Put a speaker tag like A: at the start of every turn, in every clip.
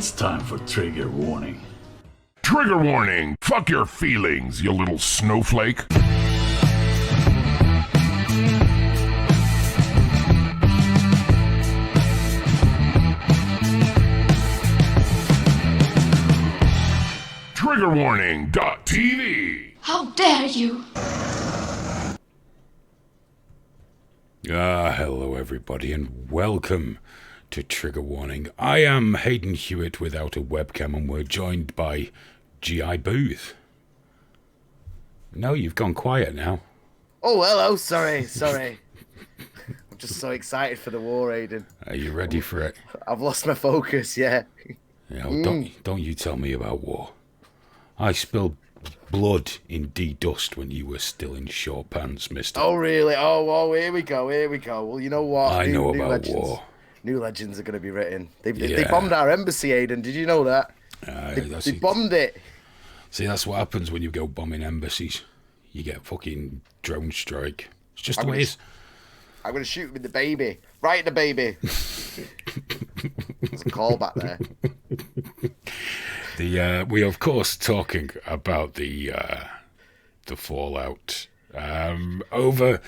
A: It's time for trigger warning.
B: Trigger warning! Fuck your feelings, you little snowflake! Triggerwarning.tv.
C: How dare you!
D: Hello everybody and welcome to Trigger Warning. I am Hayden Hewitt without a webcam and we're joined by G.I. Booth. No, you've gone quiet now.
E: Oh, hello, sorry. I'm just so excited for the war, Hayden.
D: Are you ready for it?
E: I've lost my focus, yeah.
D: Don't you tell me about war. I spilled blood in D-dust when you were still in short pants, mister.
E: Oh, really? Oh, here we go. Well, you know what?
D: I know about war.
E: New legends are going to be written. They bombed our embassy, Hayden. Did you know that? They bombed it.
D: See, that's what happens when you go bombing embassies. You get a fucking drone strike. It's just the way it is.
E: I'm going to shoot him in the baby. Right in the baby. There's a call back there.
D: We are, of course, talking about the fallout over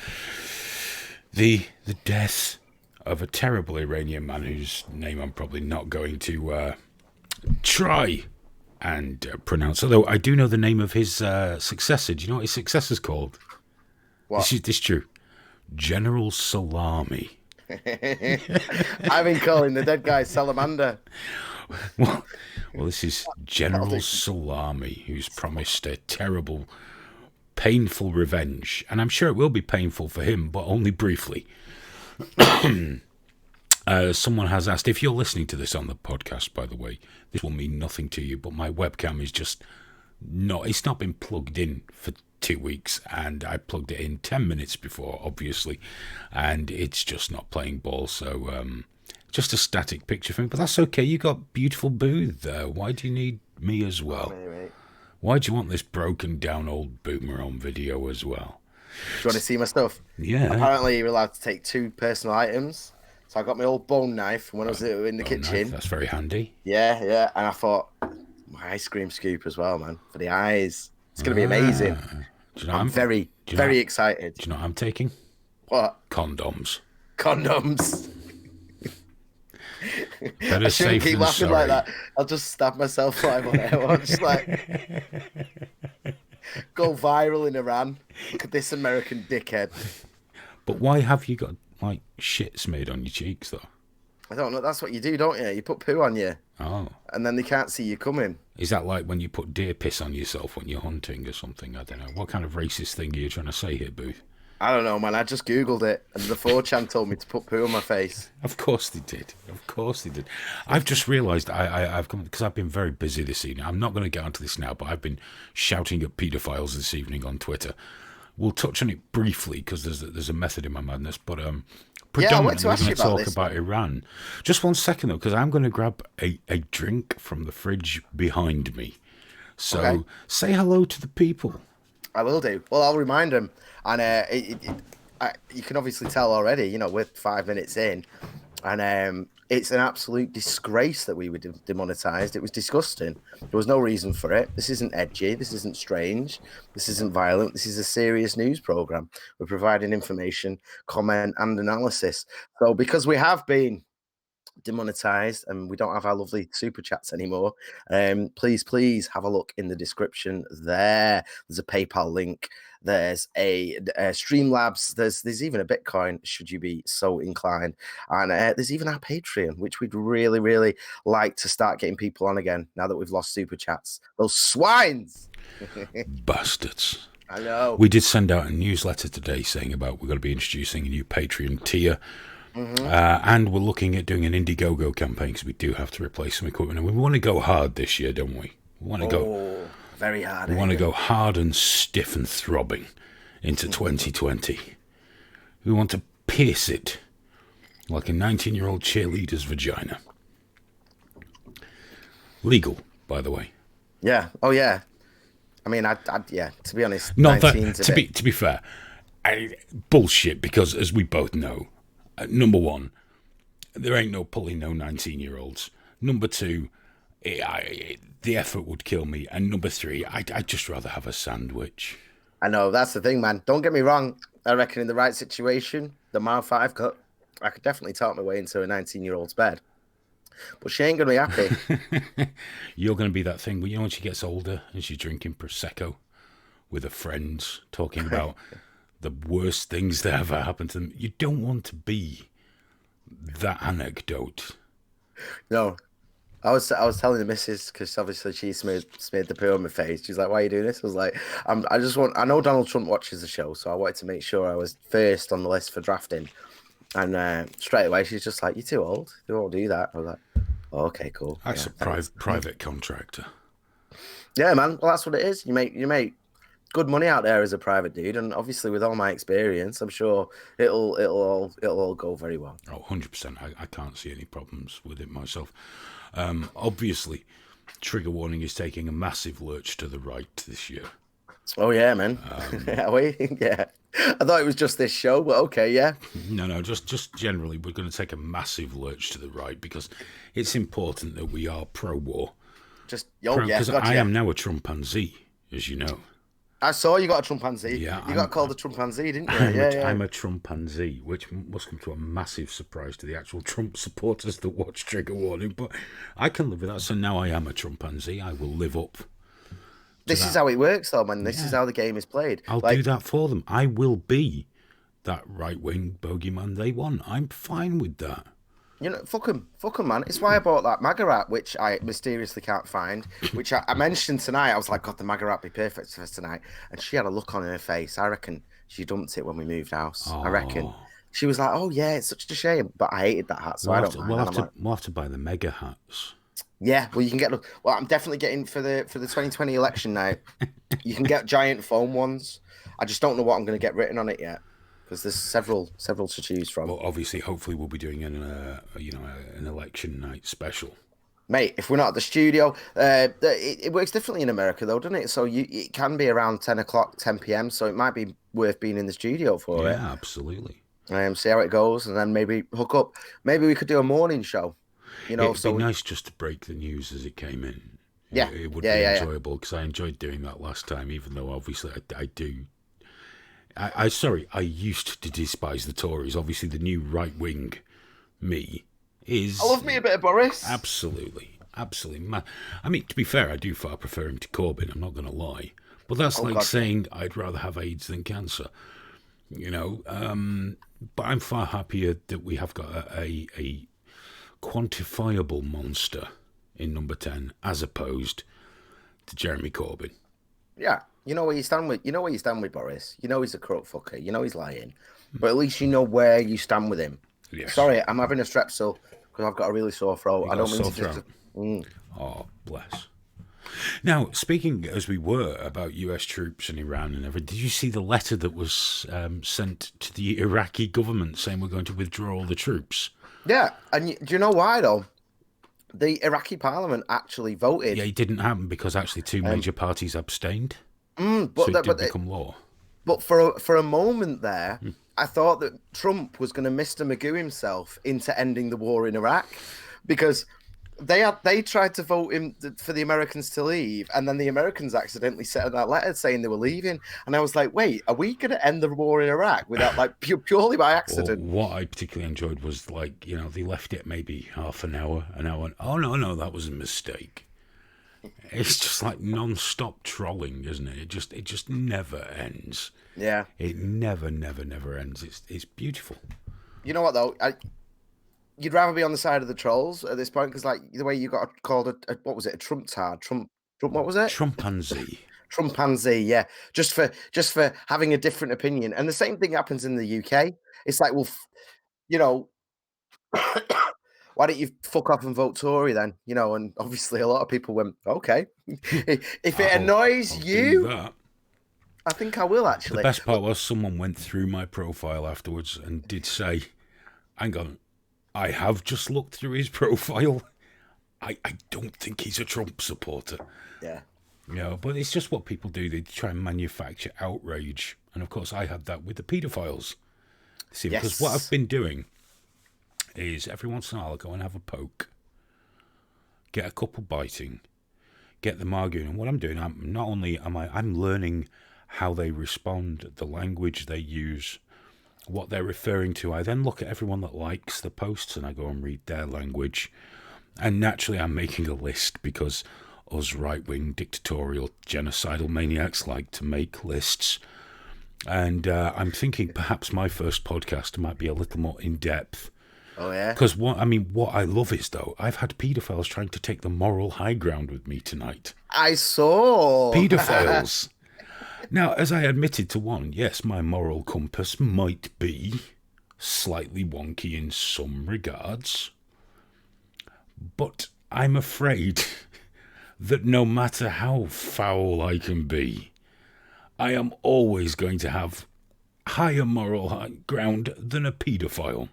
D: the death of a terrible Iranian man whose name I'm probably not going to try and pronounce. Although I do know the name of his successor. Do you know what his successor's called?
E: What?
D: This is true. General Salami.
E: I've been calling the dead guy Salamander.
D: Well, this is General Salami, who's promised a terrible, painful revenge. And I'm sure it will be painful for him, but only briefly. Someone has asked, if you're listening to this on the podcast, by the way, this will mean nothing to you, but my webcam is just it's not been plugged in for 2 weeks, and I plugged it in 10 minutes before, obviously, and it's just not playing ball, so just a static picture for me, but that's okay. You got beautiful Booth there. Why do you need me as well? Why do you want this broken down old boomer on video as well?
E: Do you want to see my stuff?
D: Yeah.
E: Apparently you're allowed to take 2 personal items. So I got my old bone knife when I was in the kitchen.
D: Knife. That's very handy.
E: Yeah. And I thought, my ice cream scoop as well, man, for the eyes. It's going to be amazing.
D: Do you know
E: I'm very excited.
D: Do you know what I'm taking?
E: What?
D: Condoms. Better
E: I shouldn't keep laughing
D: sorry.
E: like that. I'll just stab myself live on air. I'll just go viral in Iran. Look at this American dickhead.
D: But why have you got shit smeared on your cheeks though?
E: I don't know. That's what you do, don't you? You put poo on you.
D: Oh.
E: And then they can't see you coming.
D: Is that like when you put deer piss on yourself when you're hunting or something? I don't know. What kind of racist thing are you trying to say here, Booth?
E: I don't know, man. I just Googled it, and the 4chan told me to put poo on my face.
D: Of course they did. I've just realised I've come, because I've been very busy this evening. I'm not going to get onto this now, but I've been shouting at paedophiles this evening on Twitter. We'll touch on it briefly because there's a method in my madness, but predominantly we're going to talk about Iran. Just 1 second though, because I'm going to grab a drink from the fridge behind me. So okay. Say hello to the people.
E: I will do. Well, I'll remind them. And you can obviously tell already, we're 5 minutes in. And it's an absolute disgrace that we were demonetized. It was disgusting. There was no reason for it. This isn't edgy. This isn't strange. This isn't violent. This is a serious news program. We're providing information, comment, and analysis. So because we have been demonetized and we don't have our lovely super chats anymore, please have a look in the description there. There's a PayPal link. There's a Streamlabs. There's even a Bitcoin, should you be so inclined. And there's even our Patreon, which we'd really, really like to start getting people on again now that we've lost super chats. Those swines!
D: Bastards.
E: I know.
D: We did send out a newsletter today saying about we're going to be introducing a new Patreon tier. Mm-hmm. And we're looking at doing an Indiegogo campaign because we do have to replace some equipment. And we want to go hard this year, don't we? We want to go
E: very hard.
D: We want to go hard and stiff and throbbing into 2020. We want to pierce it like a 19-year-old cheerleader's vagina. Legal, by the way.
E: Yeah. Oh, yeah. I mean, yeah. To be honest,
D: not that. To be fair, bullshit. Because as we both know, number one, there ain't no pulling no 19-year-olds. Number two, the effort would kill me. And number 3, I'd just rather have a sandwich.
E: I know, that's the thing, man. Don't get me wrong. I reckon in the right situation, the mouth I've got, I could definitely talk my way into a 19-year-old's bed. But she ain't going to be happy.
D: You're going to be that thing, but when she gets older and she's drinking Prosecco with her friends, talking about the worst things that ever happened to them. You don't want to be that anecdote.
E: No. I was telling the missus, because obviously she smeared the poo on my face. She's like, "Why are you doing this?" I was like, I know Donald Trump watches the show, so I wanted to make sure I was first on the list for drafting. And straight away, she's just like, "You're too old. You won't do that." I was like, oh, "Okay, cool."
D: That's a private contractor.
E: Yeah, man. Well, that's what it is. You make good money out there as a private dude, and obviously with all my experience, I'm sure it'll all go very well.
D: Oh, 100%. I can't see any problems with it myself. Obviously, trigger warning is taking a massive lurch to the right this year.
E: Oh yeah, man. Yeah. I thought it was just this show, but okay, yeah.
D: No, just generally, we're going to take a massive lurch to the right because it's important that we are pro-war.
E: Because
D: I am now a Trumpanzee, as you know.
E: I saw you got a Trumpanzee.
D: Yeah,
E: you got called a Trumpanzee, didn't you?
D: I'm a Trumpanzee, which must come to a massive surprise to the actual Trump supporters that watch Trigger Warning, but I can live with that. So now I am a Trumpanzee. I will live up.
E: This is how it works, though, man. This is how the game is played.
D: I'll do that for them. I will be that right-wing bogeyman they want. I'm fine with that.
E: You know, fuck 'em, man. It's why I bought that MAGA hat, which I mysteriously can't find, which I mentioned tonight. I was like, God, the MAGA hat be perfect for us tonight. And she had a look on her face. I reckon she dumped it when we moved house. I reckon. She was like, oh, yeah, it's such a shame. But I hated that hat, so I don't mind.
D: We'll have to buy the mega hats.
E: Yeah, well, you can get... Well, I'm definitely getting for the 2020 election night. You can get giant foam ones. I just don't know what I'm going to get written on it yet. Because there's several to choose from.
D: Well, obviously, hopefully, we'll be doing an election night special.
E: Mate, if we're not at the studio, it works differently in America, though, doesn't it? So it can be around 10 o'clock, 10 p.m., so it might be worth being in the studio for it.
D: Yeah, absolutely.
E: See how it goes, and then maybe hook up. Maybe we could do a morning show.
D: It'd be nice just to break the news as it came in.
E: Yeah.
D: It would be enjoyable, because I enjoyed doing that last time, even though, obviously, I do... I used to despise the Tories. Obviously, the new right-wing me is...
E: I love me a bit of Boris.
D: Absolutely. I mean, to be fair, I do far prefer him to Corbyn, I'm not going to lie. But that's saying I'd rather have AIDS than cancer. But I'm far happier that we have got a quantifiable monster in number 10, as opposed to Jeremy Corbyn.
E: Yeah. You know where you stand with Boris. You know he's a corrupt fucker. You know he's lying. But at least you know where you stand with him.
D: Yes.
E: Sorry, I'm having a strepsil because I've got a really sore throat. I don't mean to just...
D: Oh, bless. Now, speaking as we were about US troops and Iran and everything, did you see the letter that was sent to the Iraqi government saying we're going to withdraw all the troops?
E: Yeah, and do you know why, though? The Iraqi parliament actually voted.
D: Yeah, it didn't happen because actually two major parties abstained.
E: But
D: so it did become law.
E: But for a moment there, I thought that Trump was going to Mr. Magoo himself into ending the war in Iraq, because they tried to vote him for the Americans to leave, and then the Americans accidentally sent that letter saying they were leaving. And I was like, wait, are we going to end the war in Iraq without purely by accident?
D: Well, what I particularly enjoyed was they left it maybe half an hour, oh no, that was a mistake. It's just like non-stop trolling, isn't it? It just never ends.
E: Yeah.
D: It never ends. It's beautiful.
E: You know what, though? You'd rather be on the side of the trolls at this point, because the way you got called what was it? A Trump-tard? Trump, what was it?
D: Trumpanzee.
E: Trumpanzee, yeah. Just for having a different opinion. And the same thing happens in the UK. It's like, well, why don't you fuck off and vote Tory then? And obviously a lot of people went, okay. If it annoys you, I think I will, actually.
D: The best part was someone went through my profile afterwards and did say, hang on, I have just looked through his profile. I don't think he's a Trump supporter.
E: Yeah.
D: But it's just what people do. They try and manufacture outrage. And of course, I had that with the paedophiles. See, because what I've been doing is every once in a while I'll go and have a poke. get a couple biting, get them arguing. And what I'm doing, I'm learning how they respond, the language they use, what they're referring to. I then look at everyone that likes the posts and I go and read their language. And naturally, I'm making a list because us right-wing dictatorial genocidal maniacs like to make lists. And I'm thinking perhaps my first podcast might be a little more in-depth.
E: Oh, yeah?
D: Because what I love is, though, I've had paedophiles trying to take the moral high ground with me tonight.
E: I saw.
D: Paedophiles. Now, as I admitted to one, yes, my moral compass might be slightly wonky in some regards. But I'm afraid that no matter how foul I can be, I am always going to have higher moral high ground than a paedophile.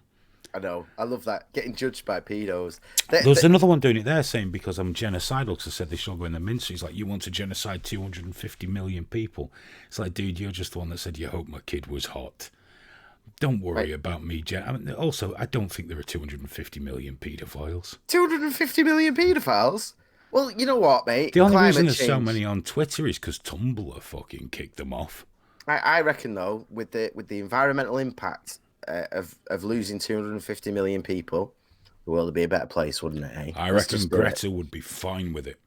E: I know. I love that. Getting judged by pedos.
D: There's another one doing it there saying because I'm genocidal because I said they should go in the mince. He's like, you want to genocide 250 million people. It's like, dude, you're just the one that said you hope my kid was hot. Don't worry about me, also, I don't think there are 250 million paedophiles.
E: 250 million paedophiles? Well, you know what, mate?
D: The only reason there's so many on Twitter is because Tumblr fucking kicked them off.
E: I reckon, though, with the environmental impact of losing 250 million people, the world would be a better place, wouldn't it? Eh?
D: I reckon Greta would be fine with it.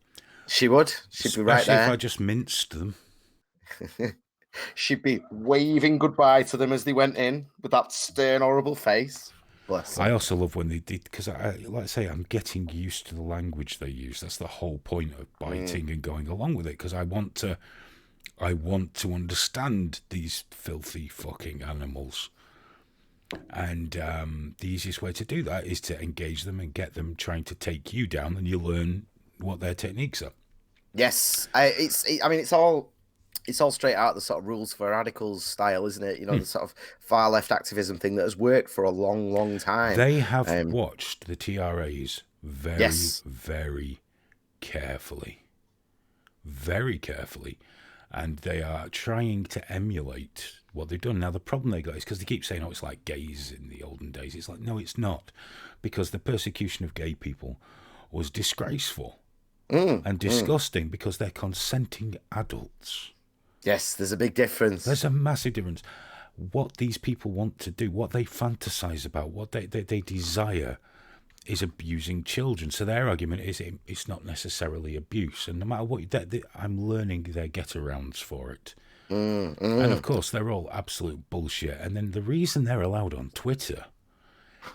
E: She would. She'd be right there.
D: Especially if I just minced them.
E: She'd be waving goodbye to them as they went in with that stern, horrible face. Bless them.
D: I also love when they did, because like I say, I'm getting used to the language they use. That's the whole point of biting and going along with it, because I want to understand these filthy fucking animals. And the easiest way to do that is to engage them and get them trying to take you down, and you learn what their techniques are.
E: Yes, it's all straight out the sort of rules for radicals style, isn't it? You know, the sort of far left activism thing that has worked for a long, long time.
D: They have watched the TRAs very carefully. Very carefully. And they are trying to emulate what they've done. Now, the problem they got is because they keep saying, oh, it's like gays in the olden days. It's like, no, it's not. Because the persecution of gay people was disgraceful and disgusting because they're consenting adults.
E: Yes, there's a big difference.
D: There's a massive difference. What these people want to do, what they fantasize about, what they desire is abusing children. So their argument is it's not necessarily abuse. And no matter what, I'm learning their get-arounds for it. And of course, they're all absolute bullshit. And then the reason they're allowed on Twitter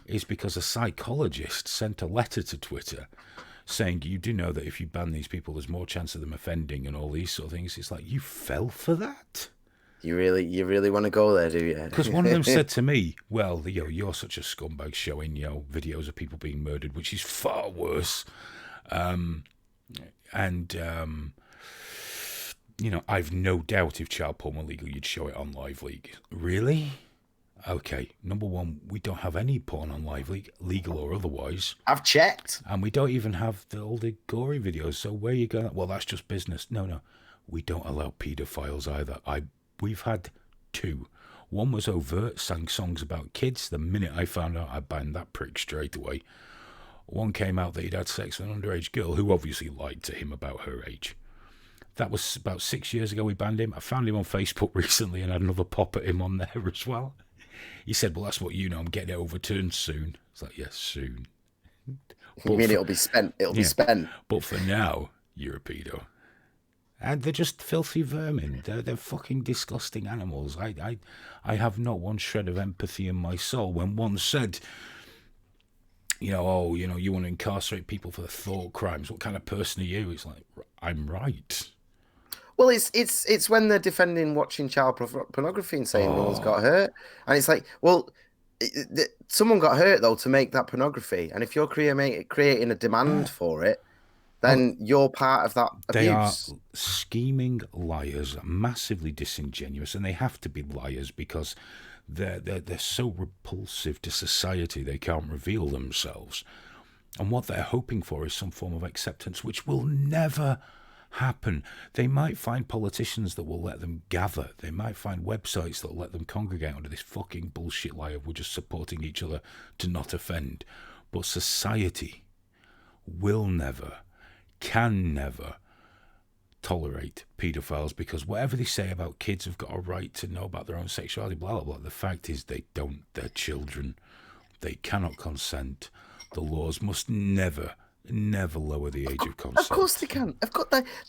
D: is because a psychologist sent a letter to Twitter saying, you do know that if you ban these people, there's more chance of them offending and all these sort of things. It's like, you fell for that? You
E: really want to go there, do you?
D: Because one of them said to me, well, you're such a scumbag showing, videos of people being murdered, which is far worse. I've no doubt if child porn were legal, you'd show it on Live League. Really? Okay, number one, we don't have any porn on Live League, legal or otherwise.
E: I've checked.
D: And we don't even have all the gory videos, so where are you going? Well, that's just business. No, we don't allow paedophiles either. We've had two. One was overt, sang songs about kids. The minute I found out, I banned that prick straight away. One came out that he'd had sex with an underage girl who obviously lied to him about her age. That was about 6 years ago we banned him. I found him on Facebook recently and had another pop at him on there as well. He said, well, that's what you know, I'm getting it overturned soon. It's like, yes, soon.
E: You mean it'll be spent? It'll be spent.
D: But for now, you're a pedo. And they're just filthy vermin. They're fucking disgusting animals. I have not one shred of empathy in my soul. When one said, you want to incarcerate people for the thought crimes. What kind of person are you? It's like, I'm right.
E: Well, it's when they're defending watching child pornography and saying no one's got hurt. And it's like, well, someone got hurt, though, to make that pornography. And if you're creating a demand for it, then you're part of that abuse.
D: They are scheming liars, massively disingenuous, and they have to be liars because they're so repulsive to society they can't reveal themselves. And what they're hoping for is some form of acceptance, which will never happen. They might find politicians that will let them gather. They might find websites that will let them congregate under this fucking bullshit lie of we're just supporting each other to not offend. But society will never can never tolerate paedophiles, because whatever they say about kids have got a right to know about their own sexuality, blah, blah, blah. The fact is they don't. They're children. They cannot consent. The laws must never lower the age of consent.
E: Of course they can.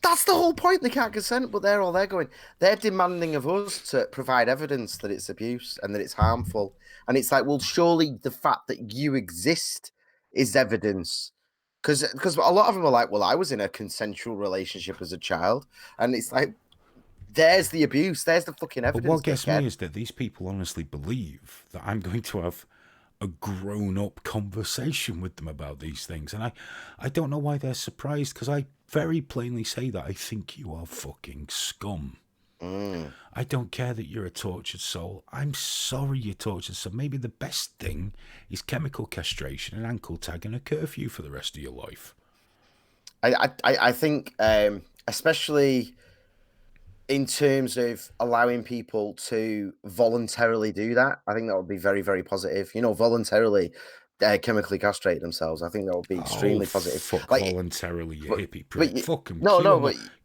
E: That's the whole point. They can't consent, but they're going. They're demanding of us to provide evidence that it's abuse and that it's harmful. And it's like, well, surely the fact that you exist is evidence. Because a lot of them are like, well, I was in a consensual relationship as a child, and it's like, there's the abuse, there's the fucking evidence.
D: But what gets me is that these people honestly believe that I'm going to have a grown-up conversation with them about these things, and I don't know why they're surprised, because I very plainly say that I think you are fucking scum. I don't care that you're a tortured soul. I'm sorry you're tortured. So maybe the best thing is chemical castration, an ankle tag, and a curfew for the rest of your life.
E: I think, especially in terms of allowing people to voluntarily do that, I think that would be very, very positive. Voluntarily chemically castrate themselves. I think that would be extremely positive.
D: Fuck, voluntarily, you hippie prick. Fuck them.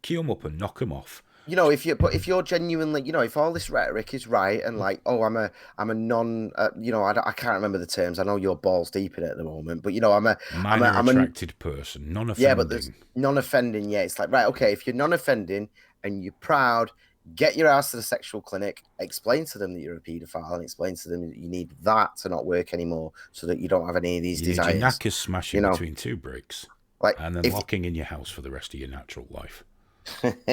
D: Queue them up and knock them off.
E: If you're genuinely, if all this rhetoric is right, and like, oh, I'm a non, I can't remember the terms. I know you're balls deep in it at the moment, but I'm
D: minor attracted person, non-offending.
E: Yeah, but there's non-offending. Yeah, it's like, right, okay, if you're non-offending and you're proud, get your ass to the sexual clinic, explain to them that you're a paedophile, and explain to them that you need that to not work anymore, so that you don't have any of these desires.
D: Your knackers smashing between two bricks, and then locking in your house for the rest of your natural life.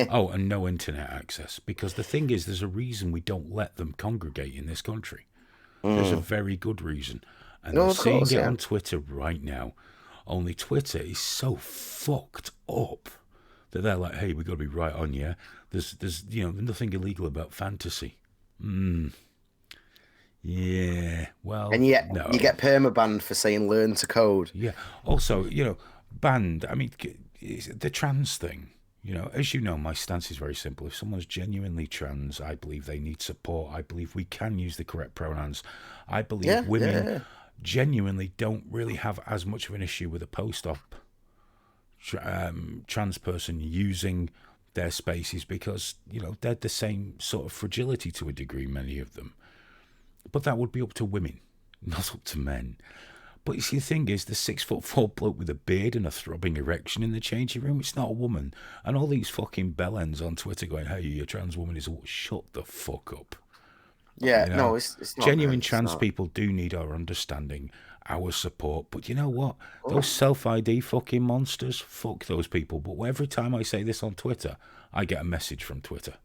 D: Oh, and no internet access, because the thing is, there's a reason we don't let them congregate in this country. There's a very good reason, and they're seeing it on Twitter right now. Only Twitter is so fucked up that they're like, hey, we've got to be right on, yeah? There's nothing illegal about fantasy. Yeah, well,
E: and yet no. You get permabanned for saying learn to code.
D: Yeah, also, banned, I mean, the trans thing. As you know, my stance is very simple. If someone's genuinely trans, I believe they need support. I believe we can use the correct pronouns. I believe women genuinely don't really have as much of an issue with a post-op trans person using their spaces, because, they're the same sort of fragility to a degree, many of them. But that would be up to women, not up to men. But you see, the thing is, the 6'4" bloke with a beard and a throbbing erection in the changing room, it's not a woman. And all these fucking bellends on Twitter going, hey, you're a trans woman, is shut the fuck up.
E: Yeah, no, it's not.
D: Genuine trans people do need our understanding, our support. But you know what? Those self-ID fucking monsters, fuck those people. But every time I say this on Twitter, I get a message from Twitter.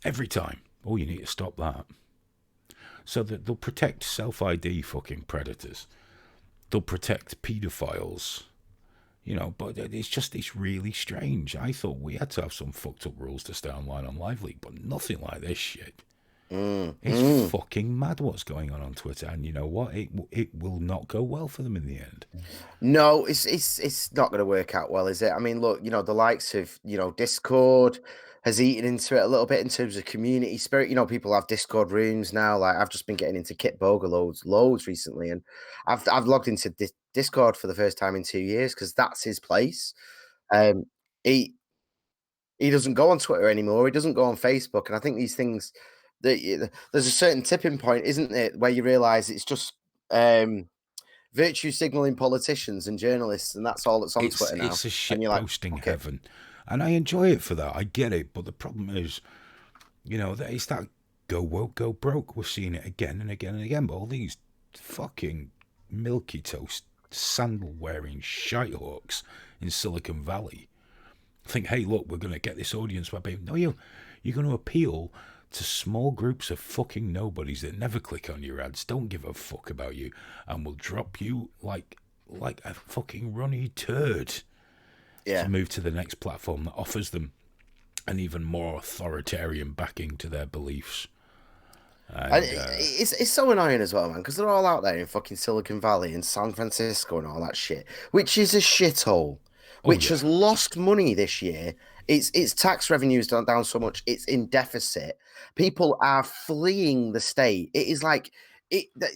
D: Every time. Oh, you need to stop that. So that they'll protect self-ID fucking predators. They'll protect paedophiles, but it's really strange. I thought we had to have some fucked up rules to stay online on Live Leak, but nothing like this shit. It's fucking mad what's going on Twitter, and you know what? It will not go well for them in the end.
E: No, it's not going to work out well, is it? I mean, look, the likes of Discord has eaten into it a little bit in terms of community spirit. People have Discord rooms now. Like, I've just been getting into Kit Boga loads recently, and I've logged into Discord for the first time in 2 years, because that's his place. He doesn't go on Twitter anymore. He doesn't go on Facebook, and I think these things, there's a certain tipping point, isn't it, where you realise it's just virtue signaling politicians and journalists, and that's all that's on Twitter now.
D: It's a shit posting heaven. And I enjoy it for that. I get it. But the problem is, it's that go woke, go broke. We're seeing it again and again and again. But all these fucking milky toast, sandal-wearing shitehawks in Silicon Valley think, hey, look, we're going to get this audience by being... No, you're going to appeal to small groups of fucking nobodies that never click on your ads, don't give a fuck about you, and will drop you like a fucking runny turd. To move to the next platform that offers them an even more authoritarian backing to their beliefs. And
E: it's so annoying as well, man, because they're all out there in fucking Silicon Valley and San Francisco and all that shit, which is a shithole, which has lost money this year. Its tax revenues down so much, it's in deficit. People are fleeing the state. It is like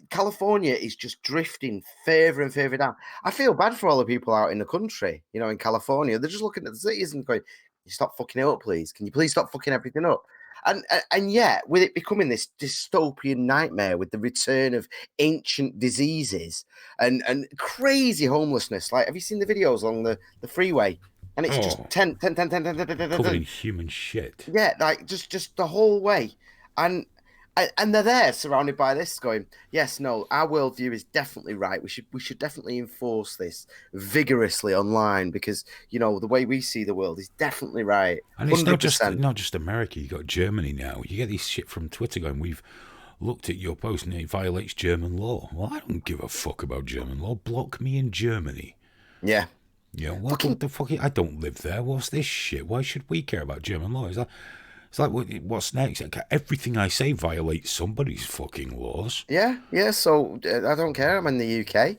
E: California is just drifting further and further down. I feel bad for all the people out in the country, in California. They're just looking at the cities and going, "You stop fucking it up, please. Can you please stop fucking everything up?" And yet, with it becoming this dystopian nightmare with the return of ancient diseases and crazy homelessness. Like, have you seen the videos along the freeway? And it's just 10, 10, 10, 10, 10, 10, 10, 10,
D: covered
E: 10.
D: in human shit.
E: Yeah, like just the whole way. And they're there surrounded by this going, yes, no, our worldview is definitely right. We should definitely enforce this vigorously online because, the way we see the world is definitely right.
D: And it's not just America. You got Germany now. You get this shit from Twitter going, we've looked at your post and it violates German law. Well, I don't give a fuck about German law. Block me in Germany.
E: Yeah.
D: Yeah, what the fuck? I don't live there. What's this shit? Why should we care about German law? It's like, what's next? Everything I say violates somebody's fucking laws.
E: Yeah. So I don't care. I'm in the UK.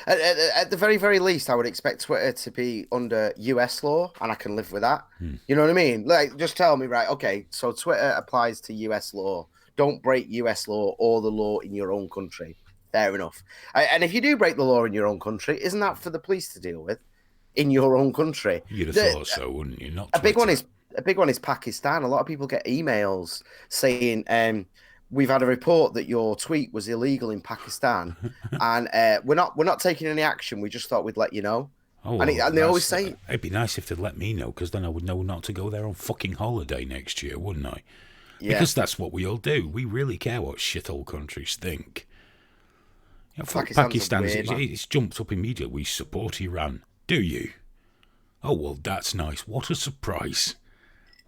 E: At the very, very least, I would expect Twitter to be under US law, and I can live with that. You know what I mean? Like, just tell me, right? Okay, so Twitter applies to US law. Don't break US law or the law in your own country. Fair enough. And if you do break the law in your own country, isn't that for the police to deal with in your own country?
D: You'd have thought so, wouldn't you? Not
E: a big one is Pakistan. A lot of people get emails saying, "We've had a report that your tweet was illegal in Pakistan, and we're not taking any action. We just thought we'd let you know."
D: Oh, well,
E: and they always say,
D: it'd be nice if they'd let me know, because then I would know not to go there on fucking holiday next year, wouldn't I? Yeah. Because that's what we all do. We really care what shithole countries think. Pakistan, it's jumped up immediately. We support Iran. Do you? Oh, well, that's nice. What a surprise.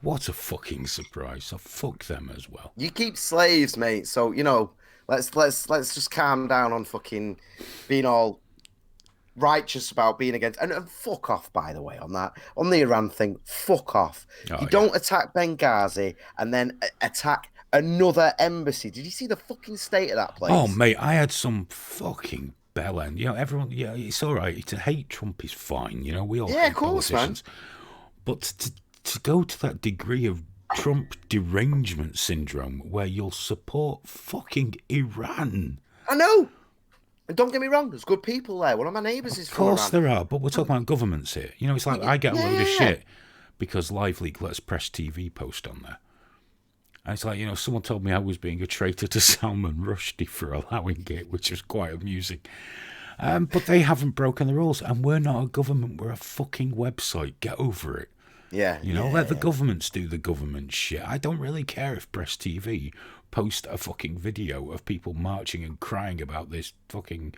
D: What a fucking surprise. So fuck them as well.
E: You keep slaves, mate. So, let's just calm down on fucking being all righteous about being against, and fuck off, by the way, on the Iran thing. Fuck off. You don't attack Benghazi and then attack another embassy. Did you see the fucking state of that place?
D: Oh, mate, I had some fucking bellend. Everyone, it's all right. To hate Trump is fine. We all hate politicians. Man. But to go to that degree of Trump derangement syndrome where you'll support fucking Iran.
E: I know. And don't get me wrong, there's good people there. One of my neighbours is from Iran.
D: Of course there are, but we're talking about governments here. It's like I get a load of shit because LiveLeak lets Press TV post on there. And it's like, someone told me I was being a traitor to Salman Rushdie for allowing it, which was quite amusing. But they haven't broken the rules, and we're not a government, we're a fucking website. Get over it.
E: Yeah.
D: Let the governments do the government shit. I don't really care if Press TV post a fucking video of people marching and crying about this fucking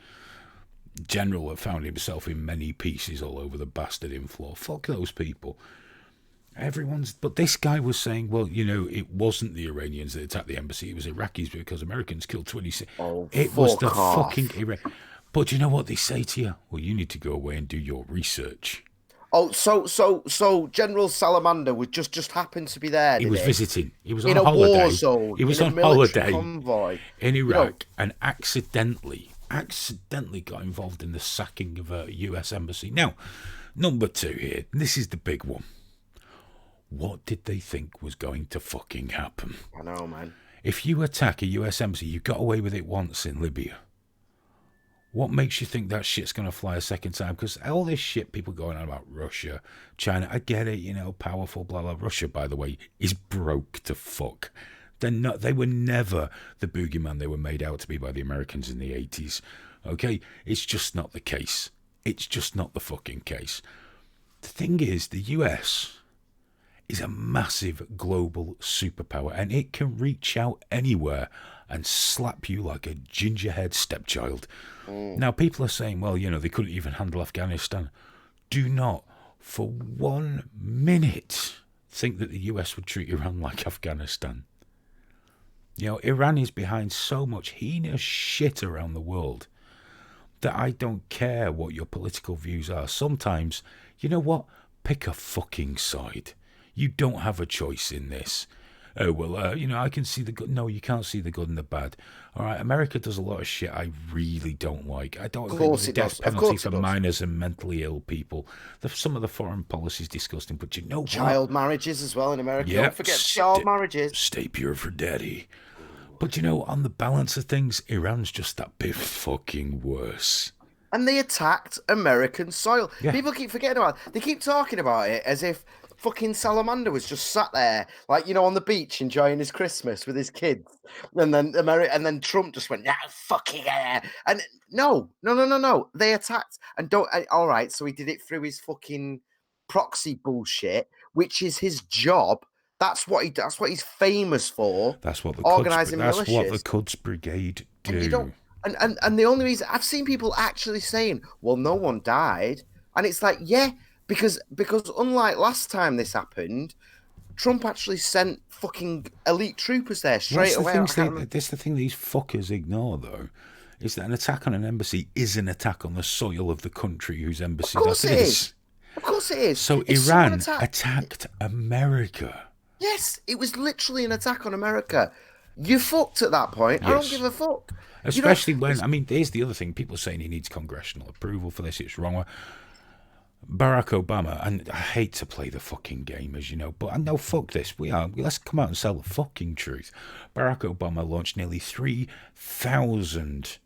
D: general that found himself in many pieces all over the bastard inflow. Fuck those people. But this guy was saying, well, it wasn't the Iranians that attacked the embassy, it was Iraqis because Americans killed 26. It was the fucking Iraq. But you know what they say to you? Well, you need to go away and do your research.
E: Oh, so General Salamander would just happened to be there.
D: He was visiting. He was on
E: a
D: holiday.
E: War zone,
D: he was on holiday
E: convoy
D: in Iraq and accidentally got involved in the sacking of a US embassy. Now, number 2 here. This is the big one. What did they think was going to fucking happen?
E: I know, man.
D: If you attack a US embassy, you got away with it once in Libya. What makes you think that shit's going to fly a second time? Because all this shit people going on about Russia, China, I get it, powerful, blah, blah. Russia, by the way, is broke to fuck. They were never the boogeyman they were made out to be by the Americans in the 80s. Okay? It's just not the case. It's just not the fucking case. The thing is, the US is a massive global superpower, and it can reach out anywhere and slap you like a gingerhead stepchild. Now, people are saying, well, they couldn't even handle Afghanistan. Do not, for 1 minute, think that the US would treat Iran like Afghanistan. Iran is behind so much heinous shit around the world that I don't care what your political views are. Sometimes, you know what? Pick a fucking side. You don't have a choice in this. Oh, well, I can see the good. No, you can't see the good and the bad. All right, America does a lot of shit I really don't like. I don't agree with the death penalty for minors and mentally ill people. Some of the foreign policy is disgusting, but you know what?
E: Child marriages as well in America. Don't forget child marriages.
D: Stay pure for daddy. But on the balance of things, Iran's just that bit fucking worse.
E: And they attacked American soil.
D: Yeah.
E: People keep forgetting about it. They keep talking about it as if fucking Salamander was just sat there, like, on the beach enjoying his Christmas with his kids. And then Trump just went, yeah, fucking yeah. And no. They attacked all right, so he did it through his fucking proxy bullshit, which is his job. That's what he's famous for.
D: That's what the
E: organizing militias.
D: That's what the Quds Brigade do.
E: And the only reason I've seen people actually saying, well, no one died. And it's like, yeah, because unlike last time this happened, Trump actually sent fucking elite troopers there straight away.
D: That's the thing these fuckers ignore, though, is that an attack on an embassy is an attack on the soil of the country whose embassy that is.
E: Of course it is.
D: So Iran attacked America.
E: Yes, it was literally an attack on America. You fucked at that point. Yes. I don't give a fuck.
D: Especially when, here's the other thing. People are saying he needs congressional approval for this. It's wrong. Barack Obama, and I hate to play the fucking game, as you know, but I know, fuck this. Let's come out and sell the fucking truth. Barack Obama launched nearly 3,000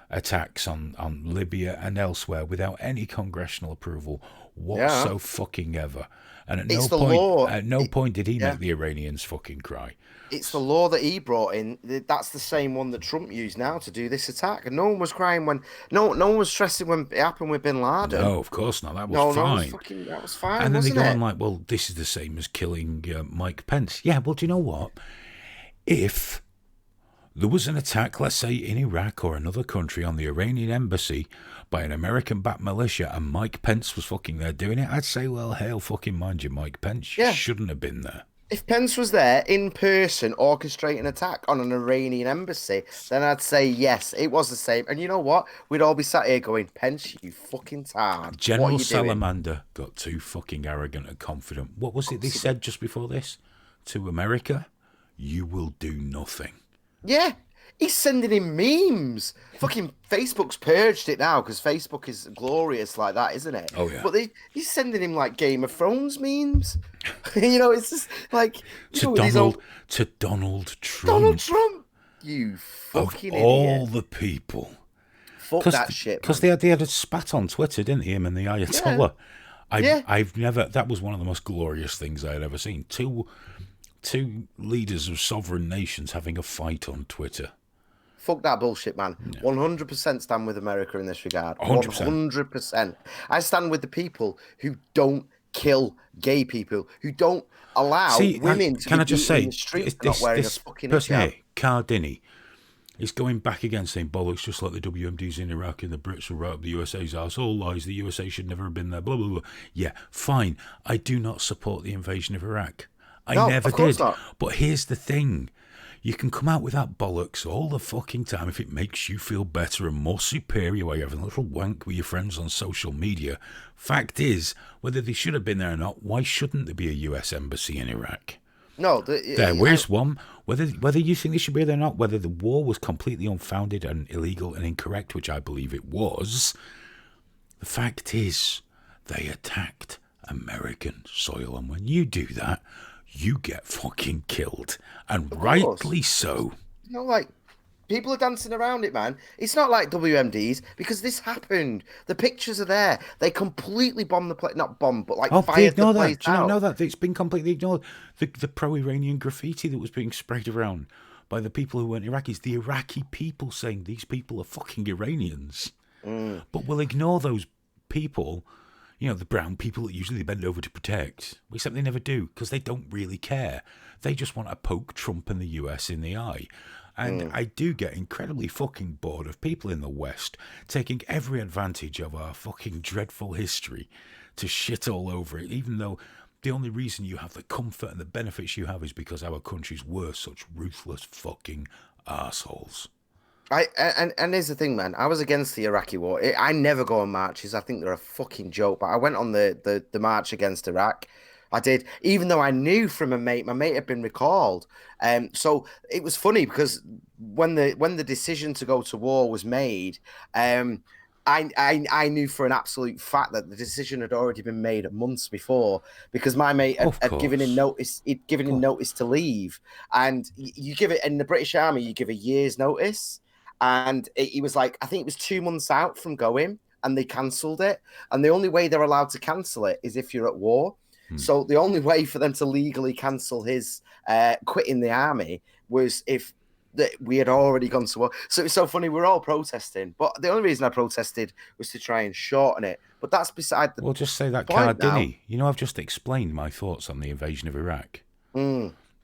D: attacks on Libya and elsewhere without any congressional approval fucking ever. And at no point did he make the Iranians fucking cry.
E: It's the law that he brought in. That's the same one that Trump used now to do this attack. And no one was crying when... No one was stressing when it happened with Bin Laden.
D: No, of course not. That was fine.
E: That was fine,
D: and then they go
E: on
D: like, well, this is the same as killing Mike Pence. Yeah, well, do you know what? If there was an attack, let's say, in Iraq or another country on the Iranian embassy by an American-backed militia and Mike Pence was fucking there doing it, I'd say, well, hell, fucking mind you, Mike Pence. You shouldn't have been there.
E: If Pence was there in person orchestrating an attack on an Iranian embassy, then I'd say yes, it was the same. And you know what? We'd all be sat here going, Pence, you fucking tard.
D: General Salamander got too fucking arrogant and confident. What was it they said just before this? To America, you will do nothing.
E: Yeah. He's sending him memes. Fucking Facebook's purged it now because Facebook is glorious like that, isn't it?
D: Oh, yeah.
E: But he's sending him like Game of Thrones memes. It's just like...
D: To Donald Trump.
E: Donald Trump! You fucking
D: idiot. Of all the people.
E: Fuck that shit,
D: because they had a spat on Twitter, didn't they, him and the Ayatollah? Yeah. I've never... That was one of the most glorious things I had ever seen. Two leaders of sovereign nations having a fight on Twitter.
E: Fuck that bullshit, man. 100% stand with America in this regard.
D: 100%.
E: 100%. I stand with the people who don't kill gay people, who don't allow women to be in the streets not wearing a fucking hijab.
D: Cardini, is going back again saying bollocks, just like the WMDs in Iraq and the Brits will write up the USA's arse. All lies. The USA should never have been there. Blah, blah, blah. Yeah, fine. I do not support the invasion of Iraq. I never did. Not. But here's the thing. You can come out with that bollocks all the fucking time if it makes you feel better and more superior while you're having a little wank with your friends on social media. Fact is, whether they should have been there or not, why shouldn't there be a US embassy in Iraq?
E: No.
D: Where's one? Whether you think they should be there or not, whether the war was completely unfounded and illegal and incorrect, which I believe it was, the fact is, they attacked American soil. And when you do that, you get fucking killed, and rightly so.
E: People are dancing around it, man. It's not like WMDs because this happened. The pictures are there. They completely bombed the place, not bombed, but fired the place out.
D: Do you not know that? It's been completely ignored. The pro-Iranian graffiti that was being sprayed around by the people who weren't Iraqis, the Iraqi people saying these people are fucking Iranians. But we'll ignore those people. The brown people that usually bend over to protect, except they never do, because they don't really care. They just want to poke Trump and the US in the eye. And I do get incredibly fucking bored of people in the West taking every advantage of our fucking dreadful history to shit all over it, even though the only reason you have the comfort and the benefits you have is because our countries were such ruthless fucking assholes.
E: And here's the thing, man. I was against the Iraqi war. I never go on marches. I think they're a fucking joke. But I went on the march against Iraq. I did, even though I knew from a mate. My mate had been recalled. So it was funny because when the decision to go to war was made, I knew for an absolute fact that the decision had already been made months before, because my mate had given in notice. He'd given in notice to leave, and you give it in the British Army. You give a year's notice, and he was like, I think it was 2 months out from going, and they cancelled it. And the only way they're allowed to cancel it is if you're at war. So the only way for them to legally cancel his quitting the army was if that we had already gone to war. So it's so funny. We're all protesting, but the only reason I protested was to try and shorten it. But that's beside the.
D: Well, just say that Carl Dinny. You know, I've just explained my thoughts on the invasion of Iraq.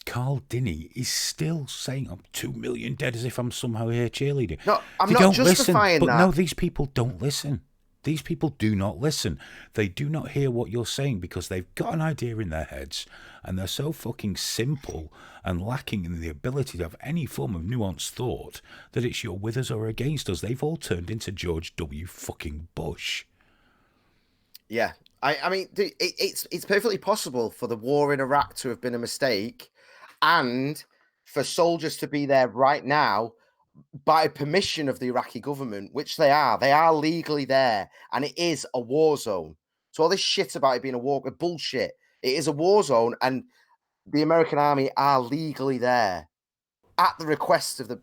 D: Carl Dinny is still saying I'm 2 million dead as if I'm somehow here cheerleading.
E: No, I'm not justifying that.
D: But no, these people don't listen. These people do not listen. They do not hear what you're saying because they've got an idea in their heads and they're so fucking simple and lacking in the ability to have any form of nuanced thought that it's you're with us or against us. They've all turned into George W. fucking Bush.
E: Yeah. I mean, it's perfectly possible for the war in Iraq to have been a mistake and for soldiers to be there right now by permission of the Iraqi government, which they are legally there, and it is a war zone. So all this shit about it being a war, bullshit. It is a war zone, and the American army are legally there at the request of the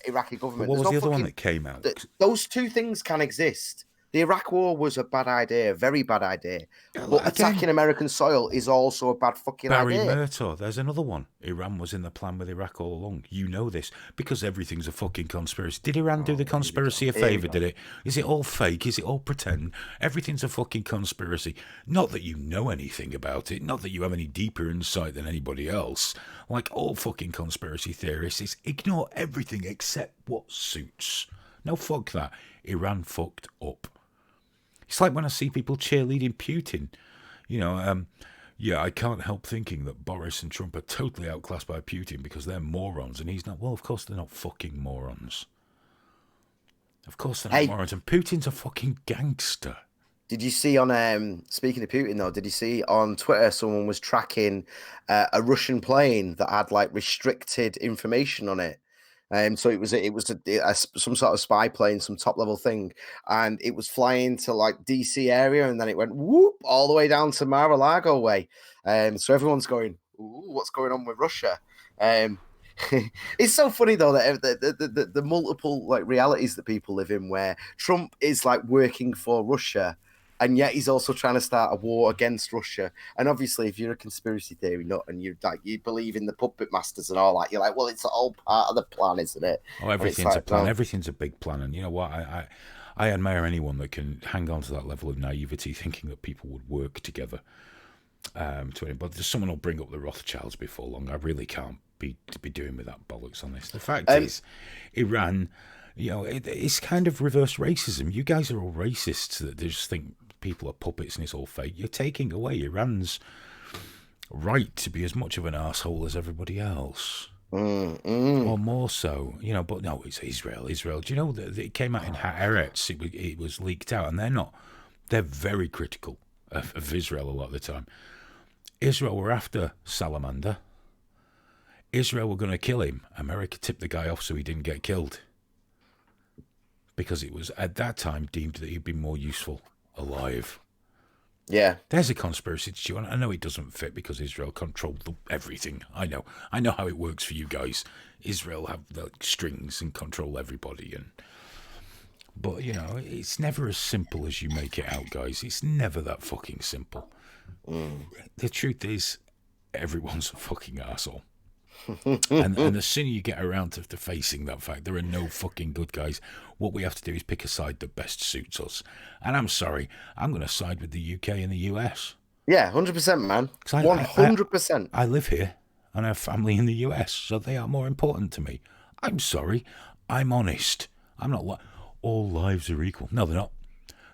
E: Iraqi government.
D: What was the other one that came out?
E: Those two things can exist. The Iraq War was a bad idea, a very bad idea. But attacking American soil is also a bad fucking idea.
D: Barry Murtaugh, there's another one. Iran was in the plan with Iraq all along. You know this, because everything's a fucking conspiracy. Did Iran do the conspiracy a favour, did it? Is it all fake? Is it all pretend? Everything's a fucking conspiracy. Not that you know anything about it, not that you have any deeper insight than anybody else. Like all fucking conspiracy theorists, it's ignore everything except what suits. No, fuck that. Iran fucked up. It's like when I see people cheerleading Putin. You know, I can't help thinking that Boris and Trump are totally outclassed by Putin because they're morons and he's not. Well, of course they're not fucking morons. Of course they're not morons. And Putin's a fucking gangster.
E: Did you see on, speaking of Putin though, did you see on Twitter someone was tracking a Russian plane that had like restricted information on it? So it was some sort of spy plane, some top level thing, and it was flying to like DC area, and then it went whoop all the way down to Mar-a-Lago way. So everyone's going, ooh, what's going on with Russia? It's so funny though that the multiple like realities that people live in, where Trump is like working for Russia, and yet he's also trying to start a war against Russia. And obviously, if you're a conspiracy theory nut and you believe in the puppet masters and all that, you're like, well, it's all part of the plan, isn't it?
D: Oh, everything's a plan. Everything's a big plan. And you know what? I admire anyone that can hang on to that level of naivety, thinking that people would work together. But someone will bring up the Rothschilds before long. I really can't be doing with that bollocks on this. The fact is, Iran, you know, it's kind of reverse racism. You guys are all racists that just think people are puppets and it's all fake. You're taking away Iran's right to be as much of an asshole as everybody else. Or more so, you know. But no, it's Israel. Do you know that it came out in Haaretz? It was leaked out, and they're very critical of Israel a lot of the time. Israel were after Salamander. Israel were going to kill him. America tipped the guy off so he didn't get killed, because it was at that time deemed that he'd be more useful alive.
E: Yeah.
D: There's a conspiracy to you. I know it doesn't fit because Israel controlled everything. I know how it works for you guys. Israel have the strings and control everybody. But, you know, it's never as simple as you make it out, guys. It's never that fucking simple. The truth is, everyone's a fucking asshole. and the sooner you get around to facing that fact, there are no fucking good guys. What we have to do is pick a side that best suits us. And I'm sorry, I'm going to side with the UK and the US.
E: Yeah, 100%, man. 100%.
D: I live here and I have family in the US, so they are more important to me. I'm sorry, I'm honest. I'm not all lives are equal. No, they're not.